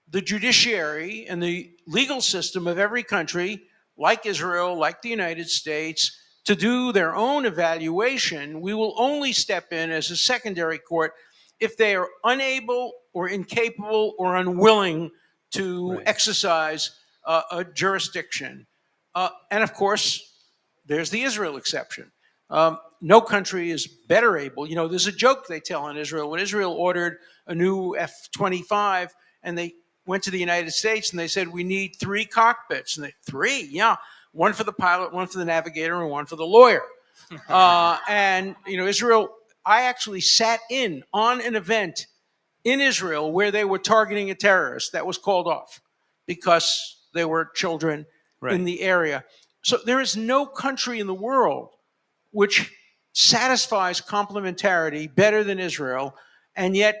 the judiciary and the legal system of every country, like Israel, like the United States, to do their own evaluation. We will only step in as a secondary court if they are unable or incapable or unwilling to exercise a jurisdiction. And of course, there's the Israel exception. No country is better able. You know, there's a joke they tell in Israel. When Israel ordered a new F-25 and they went to the United States and they said, we need 3 cockpits. And they, 3? Yeah. One for the pilot, one for the navigator, and one for the lawyer. And, you know, Israel, I actually sat in on an event in Israel where they were targeting a terrorist that was called off because there were children in the area. So there is no country in the world which satisfies complementarity better than Israel, and yet,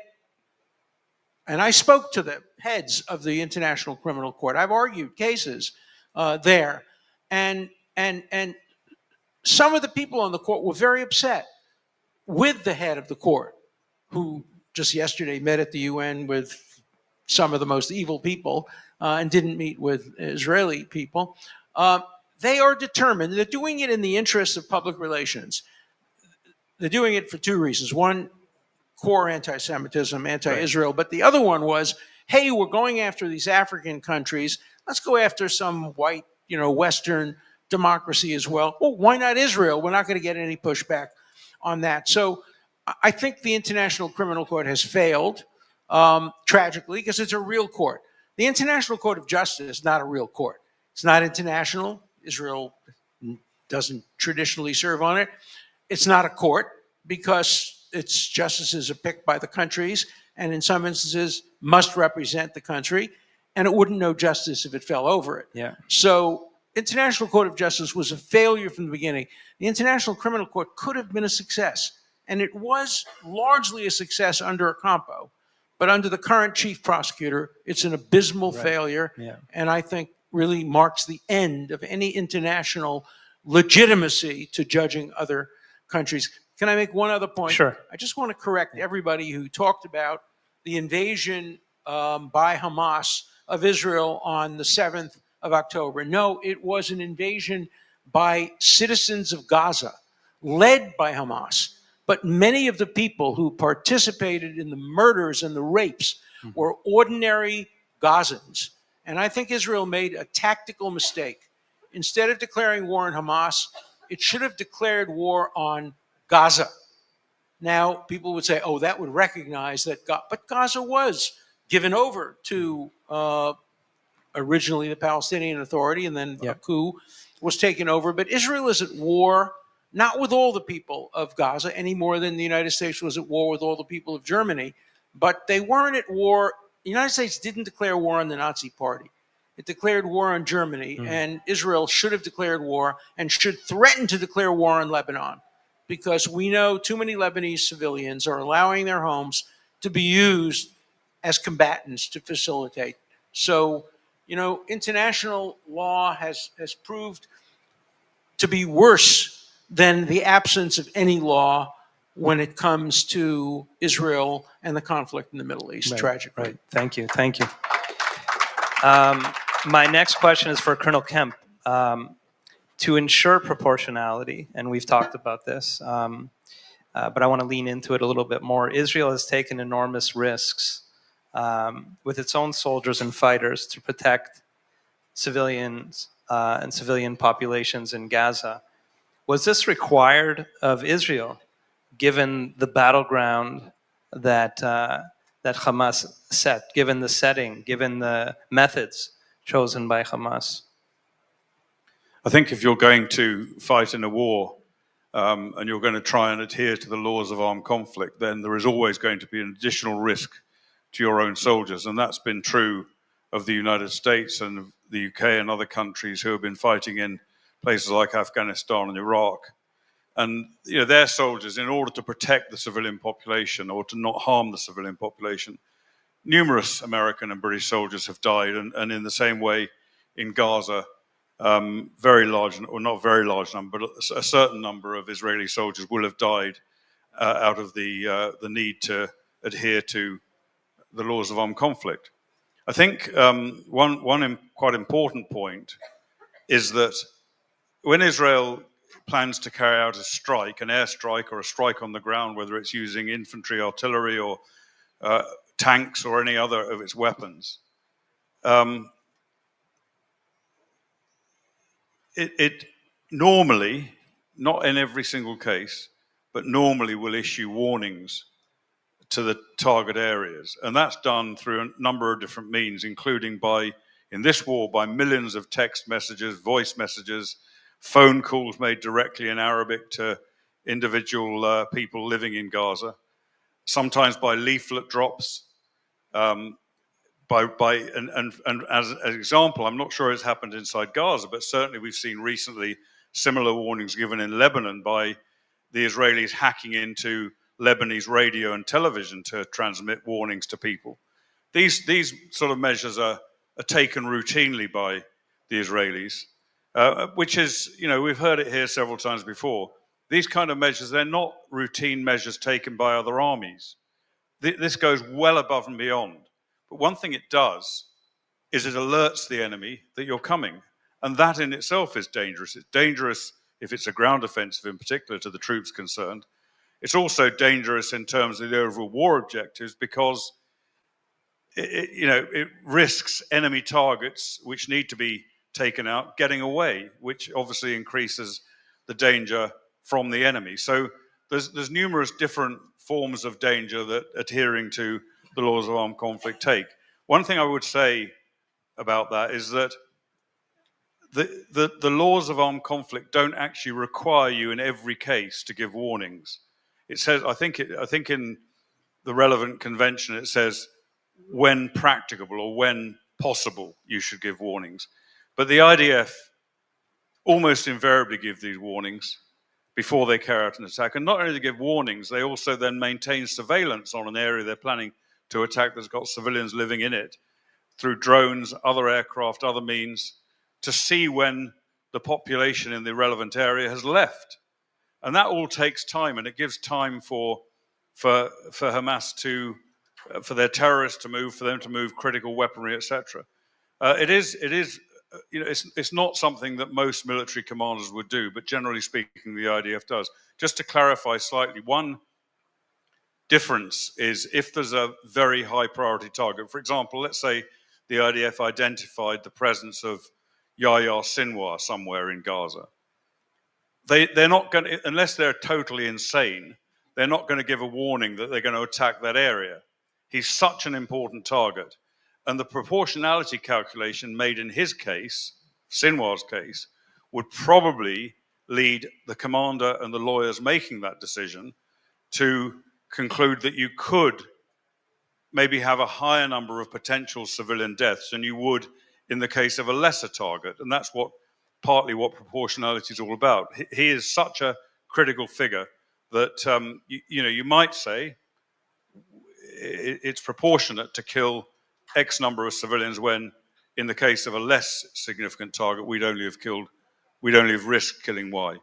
and I spoke to the heads of the International Criminal Court. I've argued cases there, and some of the people on the court were very upset with the head of the court, who just yesterday met at the UN with some of the most evil people and didn't meet with Israeli people. They are determined. They're doing it in the interest of public relations. They're doing it for 2 reasons. One, core anti-Semitism, anti-Israel. But the other one was, hey, we're going after these African countries. Let's go after some white, you know, Western democracy as well. Well, why not Israel? We're not going to get any pushback on that. So I think the International Criminal Court has failed, tragically, because it's a real court. The International Court of Justice is not a real court. It's not international. Israel doesn't traditionally serve on it. It's not a court because its justices are picked by the countries and in some instances must represent the country, and it wouldn't know justice if it fell over it. Yeah. So International Court of Justice was a failure from the beginning. The International Criminal Court could have been a success, and it was largely a success under Ocampo, but under the current chief prosecutor, it's an abysmal failure, and I think really marks the end of any international legitimacy to judging other countries. Can I make one other point? Sure. I just want to correct everybody who talked about the invasion by Hamas of Israel on the 7th of October. No, it was an invasion by citizens of Gaza, led by Hamas. But many of the people who participated in the murders and the rapes were ordinary Gazans. And I think Israel made a tactical mistake. Instead of declaring war on Hamas, it should have declared war on Gaza. Now, people would say, oh, that would recognize that, but Gaza was given over to originally the Palestinian Authority, and then a coup was taken over. But Israel is at war not with all the people of Gaza any more than the United States was at war with all the people of Germany, but they weren't at war. The United States didn't declare war on the Nazi Party. It declared war on Germany, and Israel should have declared war and should threaten to declare war on Lebanon, because we know too many Lebanese civilians are allowing their homes to be used as combatants to facilitate. So, international law has proved to be worse than the absence of any law when it comes to Israel and the conflict in the Middle East, tragically. Right. Thank you. My next question is for Colonel Kemp. To ensure proportionality, and we've talked about this, but I want to lean into it a little bit more. Israel has taken enormous risks with its own soldiers and fighters to protect civilians and civilian populations in Gaza. Was this required of Israel, given the battleground that Hamas set, given the setting, given the methods chosen by Hamas? I think if you're going to fight in a war and you're going to try and adhere to the laws of armed conflict, then there is always going to be an additional risk to your own soldiers. And that's been true of the United States and the UK and other countries who have been fighting in places like Afghanistan and Iraq. And their soldiers, in order to protect the civilian population or to not harm the civilian population, numerous American and British soldiers have died. And in the same way in Gaza, very large, or not very large number, but a certain number of Israeli soldiers will have died out of the need to adhere to the laws of armed conflict. I think one quite important point is that when Israel plans to carry out a strike, an airstrike or a strike on the ground, whether it's using infantry, artillery, or tanks or any other of its weapons, it normally, not in every single case, but normally will issue warnings to the target areas. And that's done through a number of different means, including in this war, by millions of text messages, voice messages, phone calls made directly in Arabic to individual people living in Gaza, sometimes by leaflet drops. And as an example, I'm not sure it's happened inside Gaza, but certainly we've seen recently similar warnings given in Lebanon by the Israelis hacking into Lebanese radio and television to transmit warnings to people. These sort of measures are taken routinely by the Israelis, which is, we've heard it here several times before. These kind of measures, they're not routine measures taken by other armies. This goes well above and beyond. But one thing it does is it alerts the enemy that you're coming. And that in itself is dangerous. It's dangerous if it's a ground offensive, in particular to the troops concerned. It's also dangerous in terms of the overall war objectives because it risks enemy targets which need to be taken out getting away, which obviously increases the danger from the enemy. So there's numerous different forms of danger that adhering to the laws of armed conflict take. One thing I would say about that is that the laws of armed conflict don't actually require you in every case to give warnings. It says, I think in the relevant convention, it says when practicable or when possible, you should give warnings. But the IDF almost invariably give these warnings before they carry out an attack. And not only do they give warnings, they also then maintain surveillance on an area they're planning to attack that's got civilians living in it through drones, other aircraft, other means, to see when the population in the relevant area has left. And that all takes time, and it gives time for Hamas to, for their terrorists to move, for them to move critical weaponry, etc. It's not something that most military commanders would do, but generally speaking, the IDF does. Just to clarify slightly, one difference is if there's a very high priority target. For example, let's say the IDF identified the presence of Yahya Sinwar somewhere in Gaza. They're not going to, unless they're totally insane, they're not going to give a warning that they're going to attack that area. He's such an important target. And the proportionality calculation made in his case, Sinwar's case, would probably lead the commander and the lawyers making that decision to conclude that you could maybe have a higher number of potential civilian deaths than you would in the case of a lesser target. And that's partly what proportionality is all about. He is such a critical figure that you might say it's proportionate to kill X number of civilians when, in the case of a less significant target, we'd only have risked killing Y.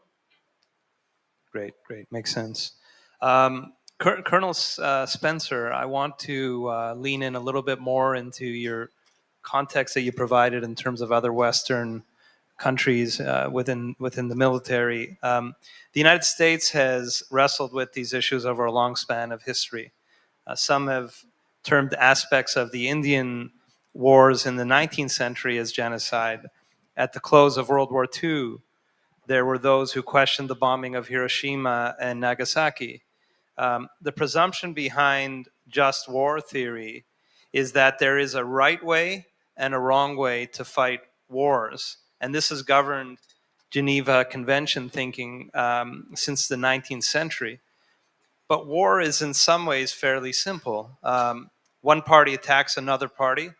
Great, makes sense. Colonel Spencer, I want to lean in a little bit more into your context that you provided in terms of other Western countries within the military. The United States has wrestled with these issues over a long span of history. Some have termed aspects of the Indian wars in the 19th century as genocide. At the close of World War II, there were those who questioned the bombing of Hiroshima and Nagasaki. The presumption behind just war theory is that there is a right way and a wrong way to fight wars. And this has governed Geneva Convention thinking since the 19th century. But war is in some ways fairly simple. One party attacks another party.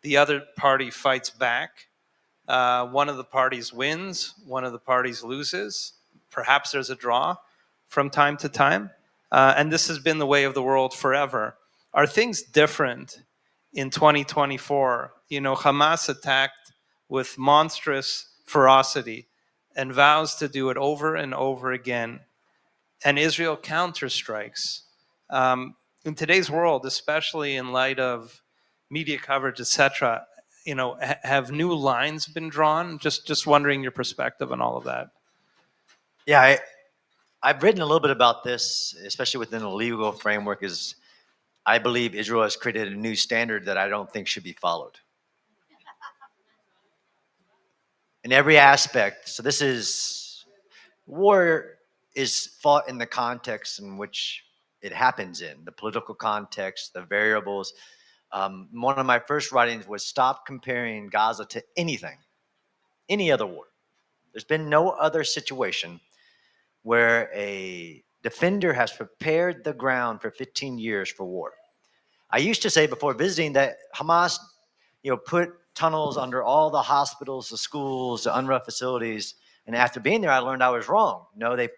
The other party fights back. One of the parties wins. One of the parties loses. Perhaps there's a draw from time to time. And this has been the way of the world forever. Are things different in 2024? Hamas attacked with monstrous ferocity and vows to do it over and over again. And Israel counterstrikes. In today's world, especially in light of media coverage, etc., have new lines been drawn? Just wondering your perspective on all of that. Yeah, I've written a little bit about this, especially within the legal framework, is I believe Israel has created a new standard that I don't think should be followed. In every aspect. So war is fought in the context in which it happens in, the political context, the variables. One of my first writings was stop comparing Gaza to anything, any other war. There's been no other situation where a defender has prepared the ground for 15 years for war. I used to say before visiting that Hamas, put tunnels under all the hospitals, the schools, the UNRWA facilities. And after being there, I learned I was wrong. No, they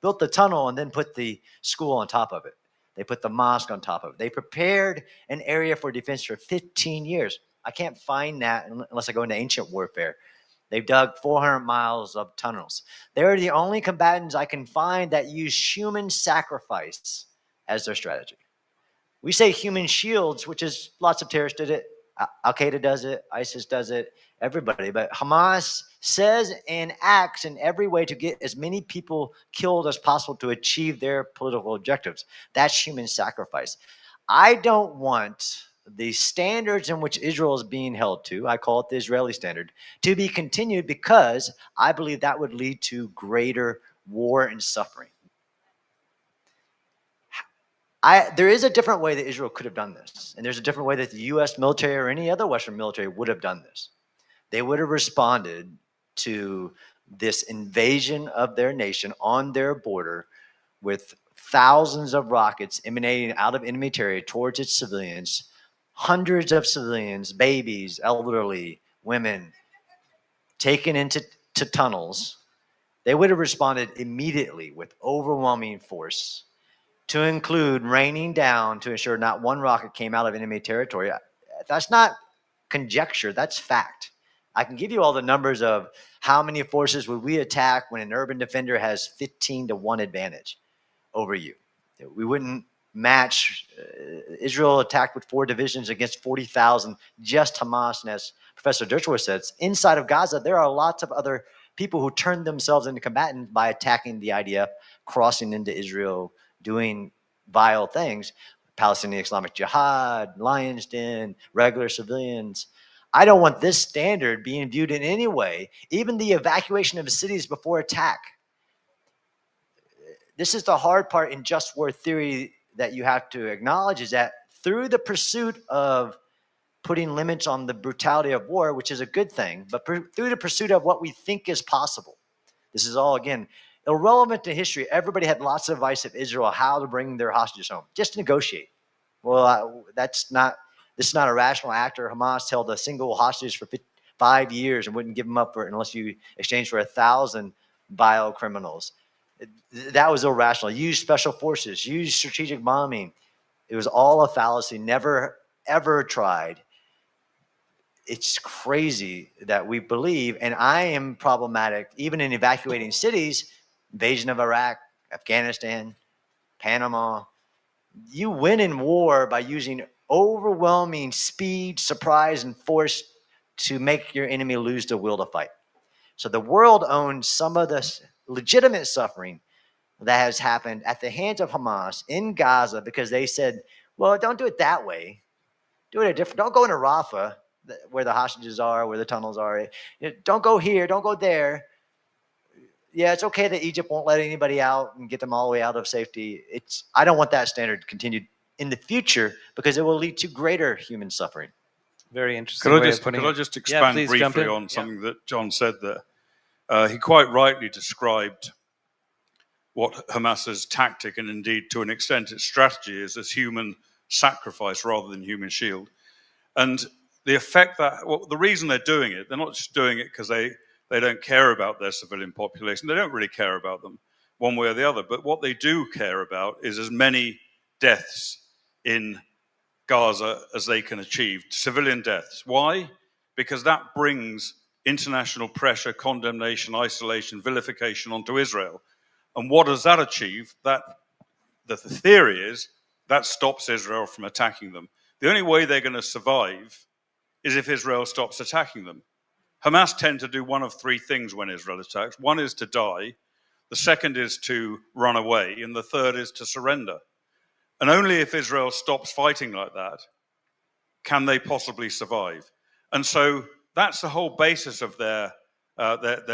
built the tunnel and then put the school on top of it. They put the mosque on top of it. They prepared an area for defense for 15 years. I can't find that unless I go into ancient warfare. They've dug 400 miles of tunnels. They're the only combatants I can find that use human sacrifice as their strategy. We say human shields, which is lots of terrorists did it. Al-Qaeda does it. ISIS does it. Everybody. But Hamas says and acts in every way to get as many people killed as possible to achieve their political objectives. That's human sacrifice. I don't want the standards in which Israel is being held to, I call it the Israeli standard, to be continued because I believe that would lead to greater war and suffering. There is a different way that Israel could have done this. And there's a different way that the U.S. military or any other Western military would have done this. They would have responded to this invasion of their nation on their border with thousands of rockets emanating out of enemy territory towards its civilians, hundreds of civilians, babies, elderly, women, taken into tunnels. They would have responded immediately with overwhelming force, to include raining down to ensure not one rocket came out of enemy territory. That's not conjecture, that's fact. I can give you all the numbers of how many forces would we attack when an urban defender has 15-1 advantage over you. We wouldn't match. Israel attacked with 4 divisions against 40,000, just Hamas. And as Professor Judicial says, inside of Gaza, there are lots of other people who turned themselves into combatants by attacking the IDF, crossing into Israel, doing vile things. Palestinian Islamic Jihad, Lion's Den, regular civilians. I don't want this standard being viewed in any way, even the evacuation of cities before attack. This is the hard part in just war theory that you have to acknowledge, is that through the pursuit of putting limits on the brutality of war, which is a good thing, but through the pursuit of what we think is possible, This is all, again, irrelevant to history. Everybody had lots of advice of Israel how to bring their hostages home. Just negotiate. Well, this is not a rational actor. Hamas held a single hostage for 5 years and wouldn't give them up unless you exchange for 1,000 bio criminals. That was irrational. Use special forces, use strategic bombing. It was all a fallacy, never, ever tried. It's crazy that we believe, and I am problematic, even in evacuating cities, invasion of Iraq, Afghanistan, Panama. You win in war by using overwhelming speed, surprise, and force to make your enemy lose the will to fight. So the world owns some of the legitimate suffering that has happened at the hands of Hamas in Gaza because they said, well, don't do it that way. Do it a different. Don't go into Rafah, where the hostages are, where the tunnels are. Don't go here. Don't go there. Yeah, it's okay that Egypt won't let anybody out and get them all the way out of safety. I don't want that standard continued in the future because it will lead to greater human suffering. Very interesting way of putting it. Could I just expand briefly on something that John said there? He quite rightly described what Hamas's tactic, and indeed to an extent its strategy, is as human sacrifice rather than human shield. And the effect the reason they're doing it, they're not just doing it because they don't care about their civilian population. They don't really care about them one way or the other. But what they do care about is as many deaths in Gaza as they can achieve, civilian deaths. Why? Because that brings international pressure, condemnation, isolation, vilification onto Israel. And what does that achieve? The theory is that stops Israel from attacking them. The only way they're going to survive is if Israel stops attacking them. Hamas tend to do one of three things when Israel attacks. One is to die, the second is to run away, and the third is to surrender. And only if Israel stops fighting like that can they possibly survive. And so that's the whole basis of their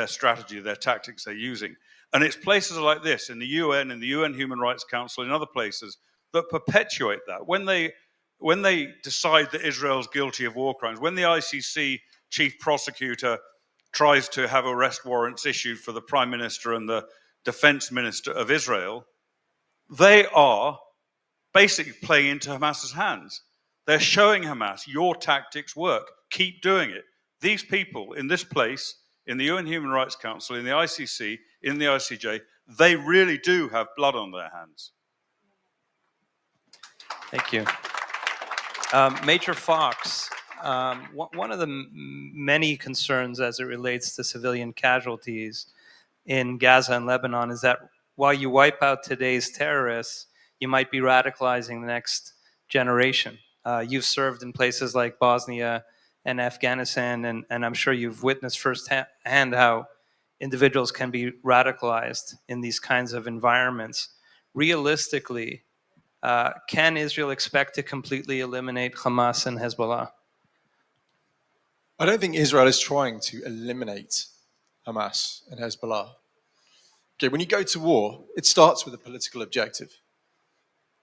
strategy, their tactics they're using. And it's places like this, in the UN, in the UN Human Rights Council, in other places, that perpetuate that. When they decide that Israel's guilty of war crimes, when the ICC chief prosecutor tries to have arrest warrants issued for the prime minister and the defense minister of Israel, they are basically playing into Hamas's hands. They're showing Hamas, your tactics work. Keep doing it. These people in this place, in the UN Human Rights Council, in the ICC, in the ICJ, they really do have blood on their hands. Thank you. Major Fox, one of the many concerns as it relates to civilian casualties in Gaza and Lebanon is that while you wipe out today's terrorists, you might be radicalizing the next generation. You've served in places like Bosnia and Afghanistan, and I'm sure you've witnessed firsthand how individuals can be radicalized in these kinds of environments. Realistically, can Israel expect to completely eliminate Hamas and Hezbollah? I don't think Israel is trying to eliminate Hamas and Hezbollah. Okay, when you go to war, it starts with a political objective.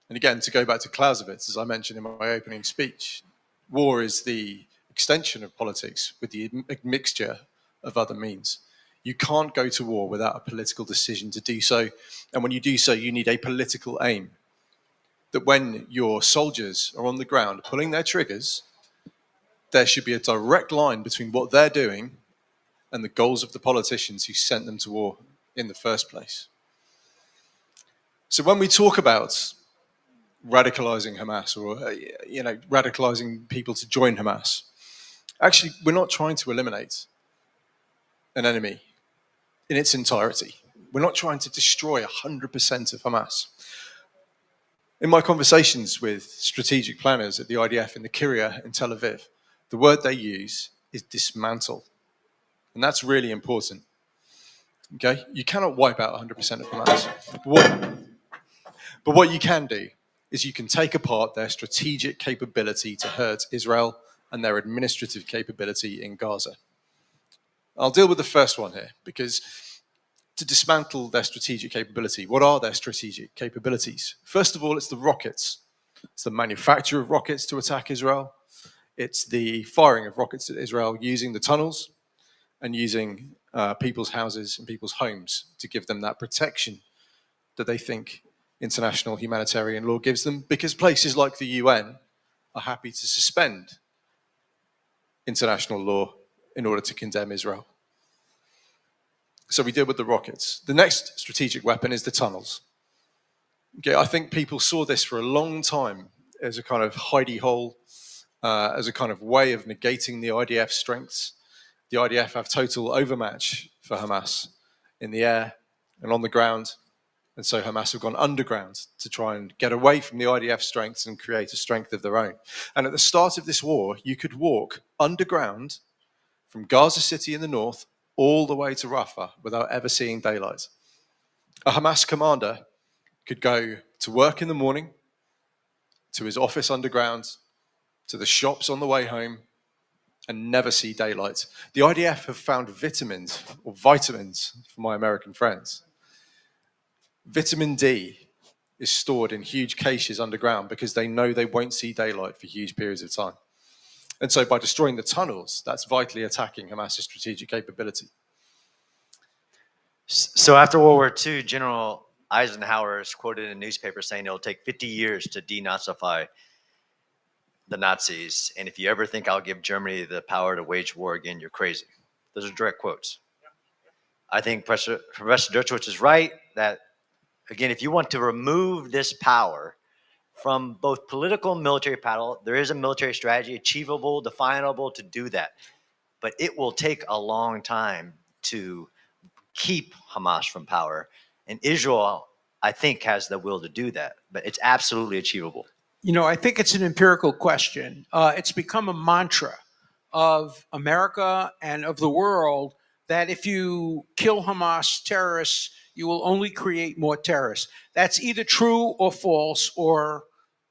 And again, to go back to Clausewitz, as I mentioned in my opening speech, war is the extension of politics with the mixture of other means. You can't go to war without a political decision to do so. And when you do so, you need a political aim. That when your soldiers are on the ground pulling their triggers, there should be a direct line between what they're doing and the goals of the politicians who sent them to war in the first place. So when we talk about radicalizing Hamas or radicalizing people to join Hamas, actually we're not trying to eliminate an enemy in its entirety. We're not trying to destroy 100% of Hamas. In my conversations with strategic planners at the IDF in the Kiryat in Tel Aviv, the word they use is dismantle. And that's really important. Okay? You cannot wipe out 100% of Hamas. But what you can do is you can take apart their strategic capability to hurt Israel and their administrative capability in Gaza. I'll deal with the first one here, because to dismantle their strategic capability, what are their strategic capabilities? First of all, it's the rockets. It's the manufacture of rockets to attack Israel. It's the firing of rockets at Israel using the tunnels and using people's houses and people's homes to give them that protection that they think international humanitarian law gives them, because places like the UN are happy to suspend international law in order to condemn Israel. So we deal with the rockets. The next strategic weapon is the tunnels. Okay, I think people saw this for a long time as a kind of hidey hole, as a kind of way of negating the IDF's strengths. The IDF have total overmatch for Hamas in the air and on the ground. And so Hamas have gone underground to try and get away from the IDF strengths and create a strength of their own. And at the start of this war, you could walk underground from Gaza City in the north all the way to Rafah without ever seeing daylight. A Hamas commander could go to work in the morning, to his office underground, to the shops on the way home, and never see daylight. The IDF have found vitamins, or vitamins for my American friends. Vitamin D is stored in huge caches underground because they know they won't see daylight for huge periods of time. And so by destroying the tunnels, that's vitally attacking Hamas's strategic capability. So after World War II, General Eisenhower is quoted in a newspaper saying it'll take 50 years to denazify the Nazis. And if you ever think I'll give Germany the power to wage war again, you're crazy. Those are direct quotes. I think Professor Dershowitz is right that, again, if you want to remove this power from both political and military battle, there is a military strategy achievable, definable to do that. But it will take a long time to keep Hamas from power. And Israel, I think, has the will to do that. But it's absolutely achievable. You know, I think it's an empirical question. It's become a mantra of America and of the world that if you kill Hamas terrorists, you will only create more terrorists. That's either true or false, or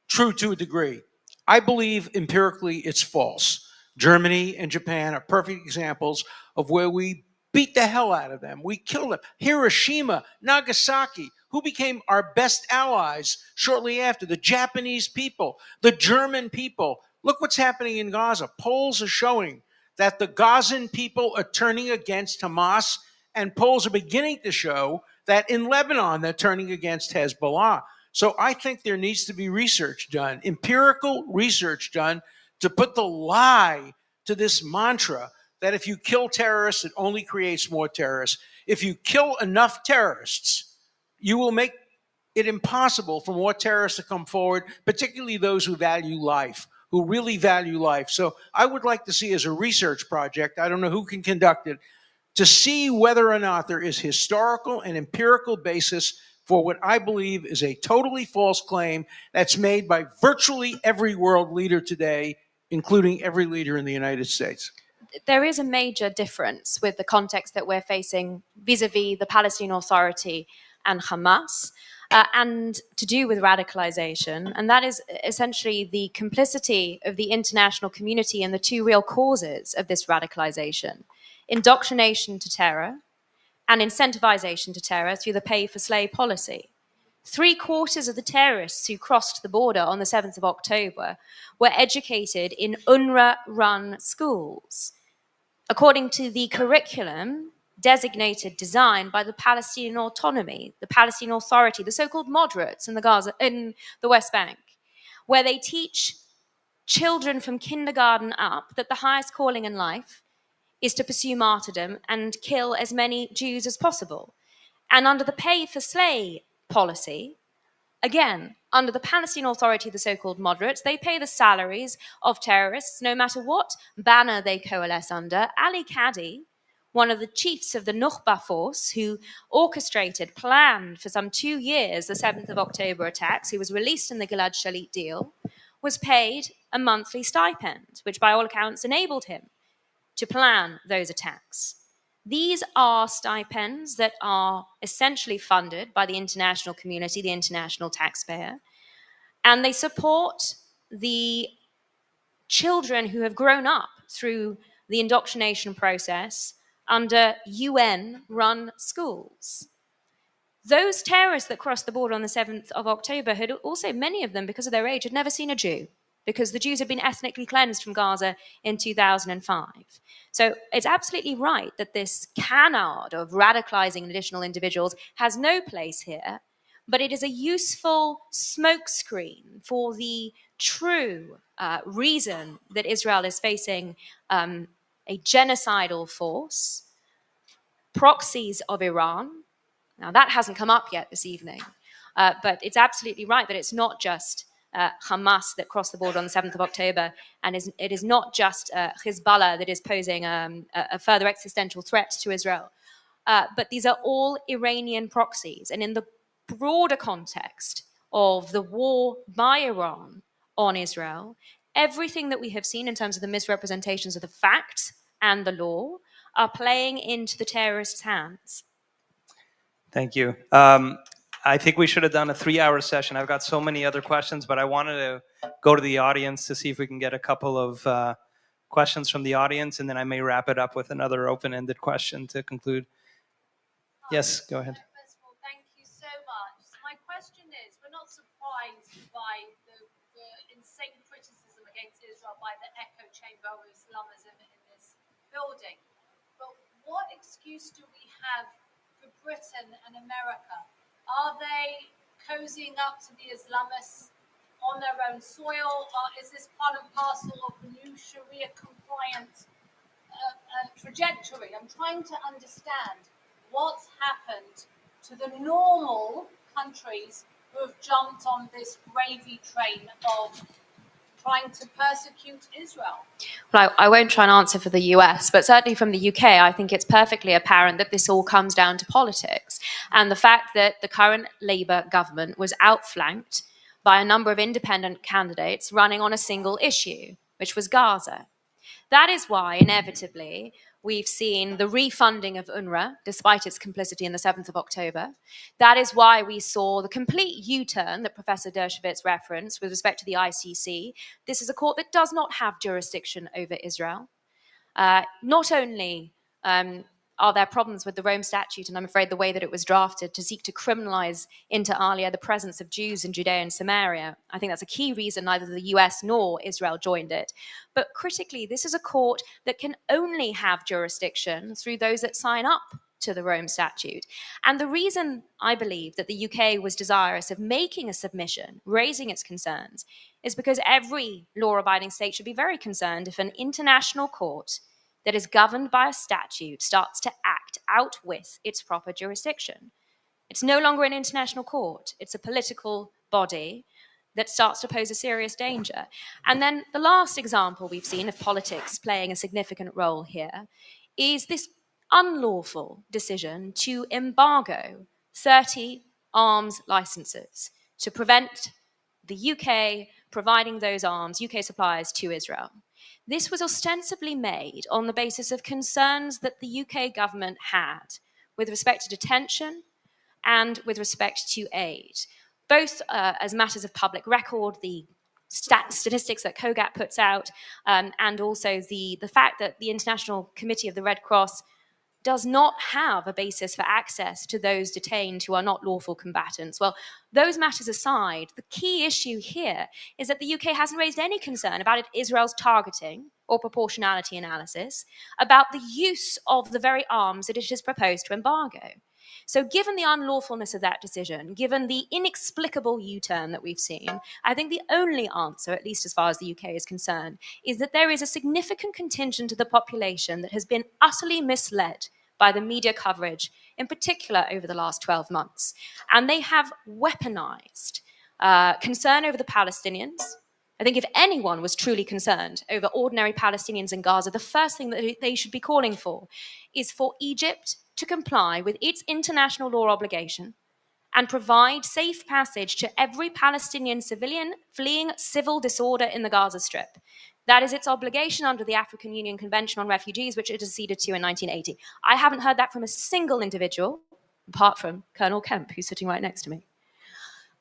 true to a degree. I believe empirically it's false. Germany and Japan are perfect examples of where we beat the hell out of them. We killed them. Hiroshima, Nagasaki, who became our best allies shortly after? The Japanese people, the German people. Look what's happening in Gaza. Polls are showing that the Gazan people are turning against Hamas, and polls are beginning to show that in Lebanon they're turning against Hezbollah. So I think there needs to be research done, empirical research done, to put the lie to this mantra that if you kill terrorists, it only creates more terrorists. If you kill enough terrorists, you will make it impossible for more terrorists to come forward, particularly those who value life, who really value life. So I would like to see, as a research project, I don't know who can conduct it, to see whether or not there is historical and empirical basis for what I believe is a totally false claim that's made by virtually every world leader today, including every leader in the United States. There is a major difference with the context that we're facing vis-a-vis the Palestinian Authority and Hamas, and to do with radicalization, and that is essentially the complicity of the international community in the two real causes of this radicalization: indoctrination to terror and incentivization to terror through the pay-for-slay policy. 3/4 of the terrorists who crossed the border on the 7th of October were educated in UNRWA-run schools, according to the curriculum designated, designed by the Palestinian Autonomy, the Palestinian Authority, the so-called moderates in the West Bank, where they teach children from kindergarten up that the highest calling in life is to pursue martyrdom and kill as many Jews as possible. And under the pay-for-slay policy, again, under the Palestinian Authority, the so-called moderates, they pay the salaries of terrorists no matter what banner they coalesce under. Ali Kadi, one of the chiefs of the Nukhba force, who orchestrated, planned for some 2 years the 7th of October attacks, who was released in the Gilad Shalit deal, was paid a monthly stipend, which by all accounts enabled him to plan those attacks. These are stipends that are essentially funded by the international community, the international taxpayer, and they support the children who have grown up through the indoctrination process under UN-run schools. Those terrorists that crossed the border on the 7th of October had also, many of them, because of their age, had never seen a Jew because the Jews had been ethnically cleansed from Gaza in 2005. So it's absolutely right that this canard of radicalizing additional individuals has no place here, but it is a useful smokescreen for the true reason that Israel is facing a genocidal force, proxies of Iran. Now, that hasn't come up yet this evening, but it's absolutely right that it's not just Hamas that crossed the border on the 7th of October, and it is not just Hezbollah that is posing a further existential threat to Israel. But these are all Iranian proxies. And in the broader context of the war by Iran on Israel, everything that we have seen in terms of the misrepresentations of the facts and the law are playing into the terrorists' hands. Thank you. I think we should have done a 3-hour session. I've got so many other questions, but I wanted to go to the audience to see if we can get a couple of questions from the audience, and then I may wrap it up with another open-ended question to conclude. Yes, go ahead. First of all, thank you so much. My question is, we're not surprised by the insane criticism against Israel by the echo chamber of Islamism in this building. But what excuse do we have for Britain and America? Are they cozying up to the Islamists on their own soil? Or is this part and parcel of the new Sharia compliant trajectory? I'm trying to understand what's happened to the normal countries who have jumped on this gravy train of trying to persecute Israel. Well, I won't try and answer for the US, but certainly from the UK, I think it's perfectly apparent that this all comes down to politics. And the fact that the current Labour government was outflanked by a number of independent candidates running on a single issue, which was Gaza. That is why, inevitably, we've seen the refunding of UNRWA, despite its complicity in the 7th of October. That is why we saw the complete U-turn that Professor Dershowitz referenced with respect to the ICC. This is a court that does not have jurisdiction over Israel. Not only are there problems with the Rome Statute, and I'm afraid the way that it was drafted to seek to criminalize inter alia the presence of Jews in Judea and Samaria. I think that's a key reason neither the US nor Israel joined it. But critically, this is a court that can only have jurisdiction through those that sign up to the Rome Statute. And the reason I believe that the UK was desirous of making a submission, raising its concerns, is because every law-abiding state should be very concerned if an international court that is governed by a statute starts to act out with its proper jurisdiction. It's no longer an international court. It's a political body that starts to pose a serious danger. And then the last example we've seen of politics playing a significant role here is this unlawful decision to embargo 30 arms licenses to prevent the UK providing those arms, UK suppliers, to Israel. This was ostensibly made on the basis of concerns that the UK government had with respect to detention and with respect to aid, both as matters of public record, the statistics that COGAT puts out, and also the fact that the International Committee of the Red Cross does not have a basis for access to those detained who are not lawful combatants. Well, those matters aside, the key issue here is that the UK hasn't raised any concern about Israel's targeting or proportionality analysis, about the use of the very arms that it has proposed to embargo. So given the unlawfulness of that decision, given the inexplicable U-turn that we've seen, I think the only answer, at least as far as the UK is concerned, is that there is a significant contingent of the population that has been utterly misled by the media coverage, in particular over the last 12 months. And they have weaponized concern over the Palestinians. I think if anyone was truly concerned over ordinary Palestinians in Gaza, the first thing that they should be calling for is for Egypt to comply with its international law obligation and provide safe passage to every Palestinian civilian fleeing civil disorder in the Gaza Strip. That is its obligation under the African Union Convention on Refugees, which it acceded to in 1980. I haven't heard that from a single individual, apart from Colonel Kemp, who's sitting right next to me.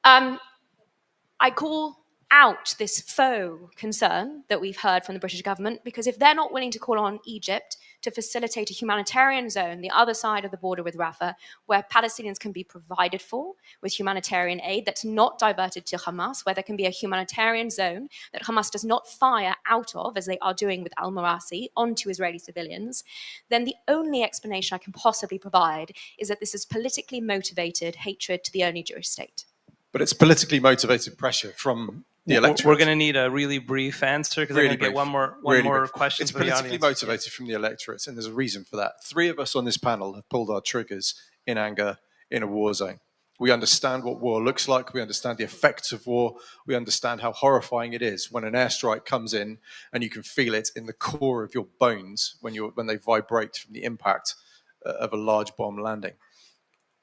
I call out this faux concern that we've heard from the British government, because if they're not willing to call on Egypt to facilitate a humanitarian zone the other side of the border with Rafah, where Palestinians can be provided for with humanitarian aid that's not diverted to Hamas, where there can be a humanitarian zone that Hamas does not fire out of, as they are doing with al-Marasi, onto Israeli civilians, then the only explanation I can possibly provide is that this is politically motivated hatred to the only Jewish state. But it's politically motivated pressure from the electorate. We're going to need a really brief answer because Really I'm going to get brief. one more Brief. question It's for the politically audience. motivated from the electorate, and there's a reason for that. 3 of us on this panel have pulled our triggers in anger in a war zone. We understand what war looks like. We understand the effects of war. We understand how horrifying it is when an airstrike comes in and you can feel it in the core of your bones when they vibrate from the impact of a large bomb landing.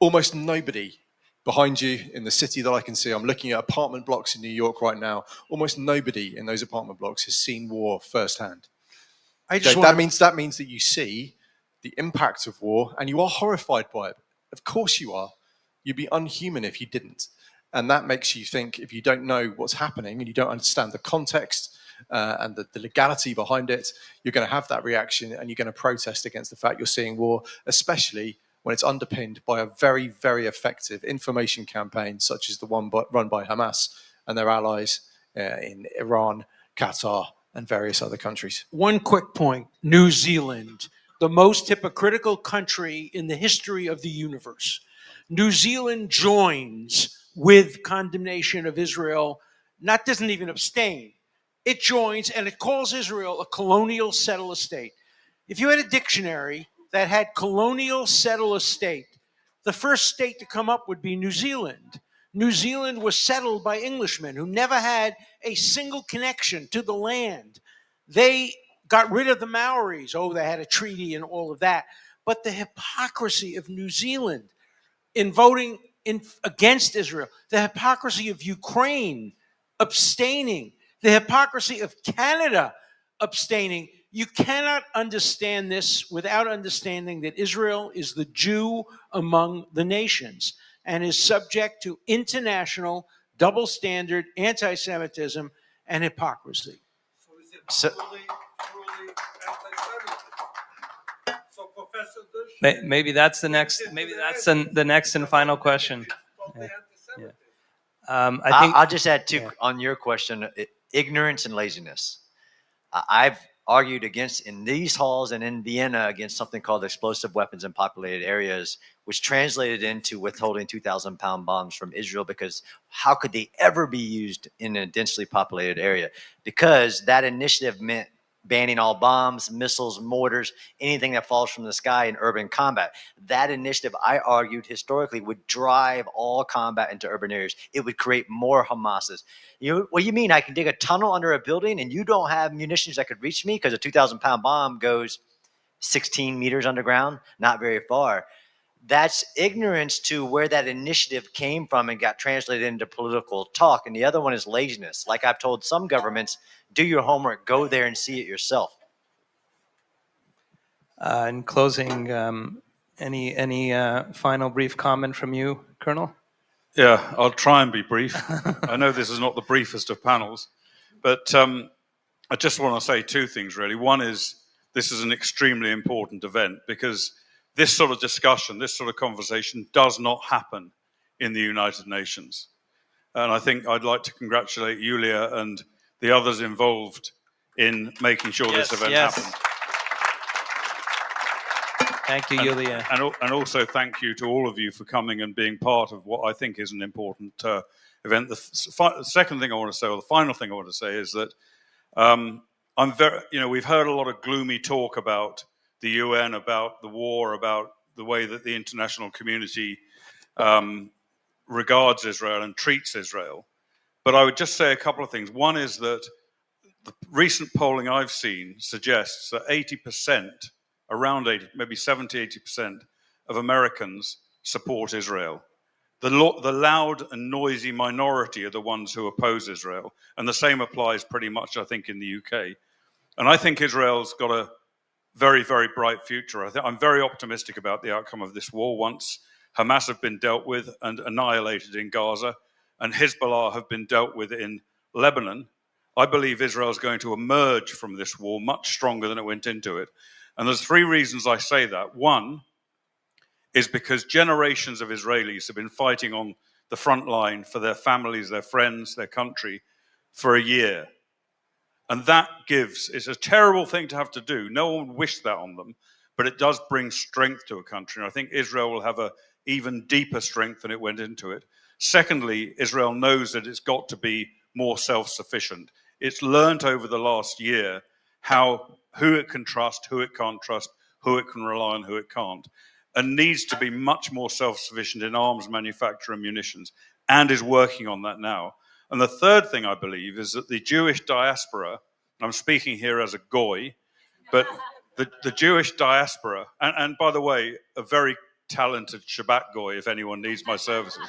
Almost nobody behind you in the city that I can see, I'm looking at apartment blocks in New York right now. Almost nobody in those apartment blocks has seen war firsthand. That means that you see the impact of war and you are horrified by it. Of course you are. You'd be unhuman if you didn't. And that makes you think, if you don't know what's happening and you don't understand the context and the legality behind it, you're going to have that reaction and you're going to protest against the fact you're seeing war, especially when it's underpinned by a very, very effective information campaign, such as the one run by Hamas and their allies in Iran, Qatar, and various other countries. One quick point. New Zealand, the most hypocritical country in the history of the universe. New Zealand joins with condemnation of Israel, doesn't even abstain. It joins and it calls Israel a colonial settler state. If you had a dictionary that had colonial settler state, the first state to come up would be New Zealand. New Zealand was settled by Englishmen who never had a single connection to the land. They got rid of the Maoris. Oh, they had a treaty and all of that. But the hypocrisy of New Zealand in voting against Israel, the hypocrisy of Ukraine abstaining, the hypocrisy of Canada abstaining. You cannot understand this without understanding that Israel is the Jew among the nations and is subject to international double standard anti-Semitism and hypocrisy. So is it truly anti-Semitism? So Professor Dush, Maybe that's the next. Maybe that's the next and final question. Yeah. I think I'll just add two on your question: ignorance and laziness. I've argued against in these halls and in Vienna against something called explosive weapons in populated areas, which translated into withholding 2,000-pound bombs from Israel, because how could they ever be used in a densely populated area? Because that initiative meant banning all bombs, missiles, mortars, anything that falls from the sky in urban combat. That initiative, I argued historically, would drive all combat into urban areas. It would create more Hamases. What do you mean? I can dig a tunnel under a building and you don't have munitions that could reach me because a 2,000-pound bomb goes 16 meters underground? Not very far. That's ignorance to where that initiative came from and got translated into political talk. And the other one is laziness. Like I've told some governments, do your homework, go there and see it yourself. in closing, any final brief comment from you, Colonel? Yeah, I'll try and be brief. I know this is not the briefest of panels, but I just want to say 2 things, really. One is this is an extremely important event because this sort of discussion, this sort of conversation does not happen in the United Nations. And I think I'd like to congratulate Yulia and the others involved in making sure this event happened. Thank you, Yulia. And also thank you to all of you for coming and being part of what I think is an important event. The second thing I want to say, or the final thing I want to say, is that we've heard a lot of gloomy talk about the UN, about the war, about the way that the international community regards Israel and treats Israel. But I would just say a couple of things. One is that the recent polling I've seen suggests that 80%, around 80, maybe 70, 80% of Americans support Israel. The loud and noisy minority are the ones who oppose Israel. And the same applies pretty much, I think, in the UK. And I think Israel's got a very, very bright future. I'm very optimistic about the outcome of this war once Hamas have been dealt with and annihilated in Gaza, and Hezbollah have been dealt with in Lebanon, I believe Israel is going to emerge from this war much stronger than it went into it. And there's 3 reasons I say that. One is because generations of Israelis have been fighting on the front line for their families, their friends, their country for a year. And that it's a terrible thing to have to do. No one would wish that on them, but it does bring strength to a country. And I think Israel will have an even deeper strength than it went into it. Secondly, Israel knows that it's got to be more self-sufficient. It's learned over the last year who it can trust, who it can't trust, who it can rely on, who it can't, and needs to be much more self-sufficient in arms manufacture and munitions, and is working on that now. And the third thing I believe is that the Jewish diaspora, I'm speaking here as a goy, but the Jewish diaspora, and by the way, a very talented Shabbat goy if anyone needs my services.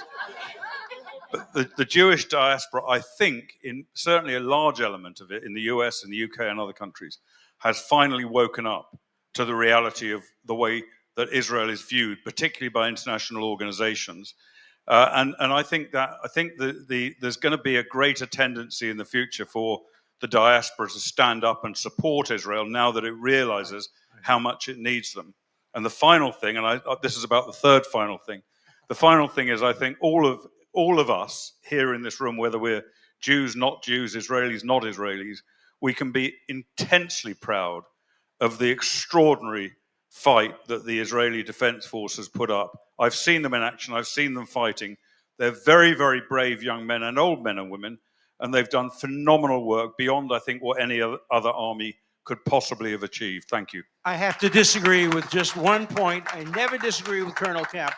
But the Jewish diaspora, I think, certainly a large element of it in the US and the UK and other countries, has finally woken up to the reality of the way that Israel is viewed, particularly by international organizations. And I think there's going to be a greater tendency in the future for the diaspora to stand up and support Israel now that it realizes how much it needs them. And the final thing, and this is about the third final thing. The final thing is, I think all of us here in this room, whether we're Jews, not Jews, Israelis, not Israelis, we can be intensely proud of the extraordinary fight that the Israeli Defense Forces put up. I've seen them in action. I've seen them fighting. They're very, very brave young men and old men and women, and they've done phenomenal work beyond, I think, what any other army could possibly have achieved. Thank you. I have to disagree with just one point. I never disagree with Colonel Kemp.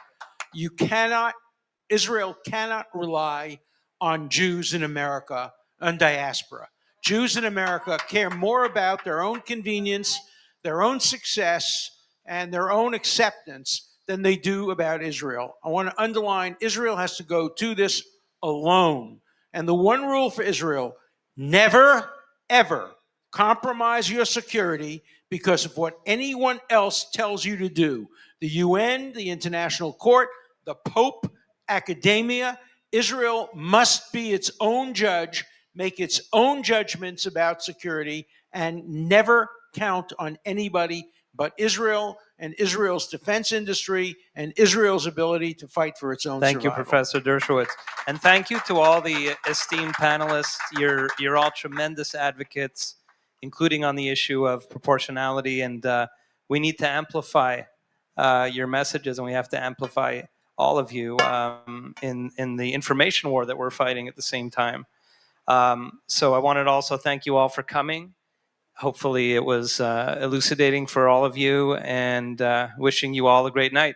Israel cannot rely on Jews in America and diaspora. Jews in America care more about their own convenience, their own success, and their own acceptance than they do about Israel. I want to underline, Israel has to go to this alone. And the one rule for Israel, never, ever compromise your security because of what anyone else tells you to do. The UN, the International Court, the Pope, academia. Israel must be its own judge, make its own judgments about security, and never count on anybody but Israel and Israel's defense industry and Israel's ability to fight for its own survival. Thank you, Professor Dershowitz. And thank you to all the esteemed panelists. You're all tremendous advocates, including on the issue of proportionality. And we need to amplify your messages, and we have to amplify all of you in the information war that we're fighting at the same time. So I wanted to also thank you all for coming. Hopefully it was elucidating for all of you, and wishing you all a great night.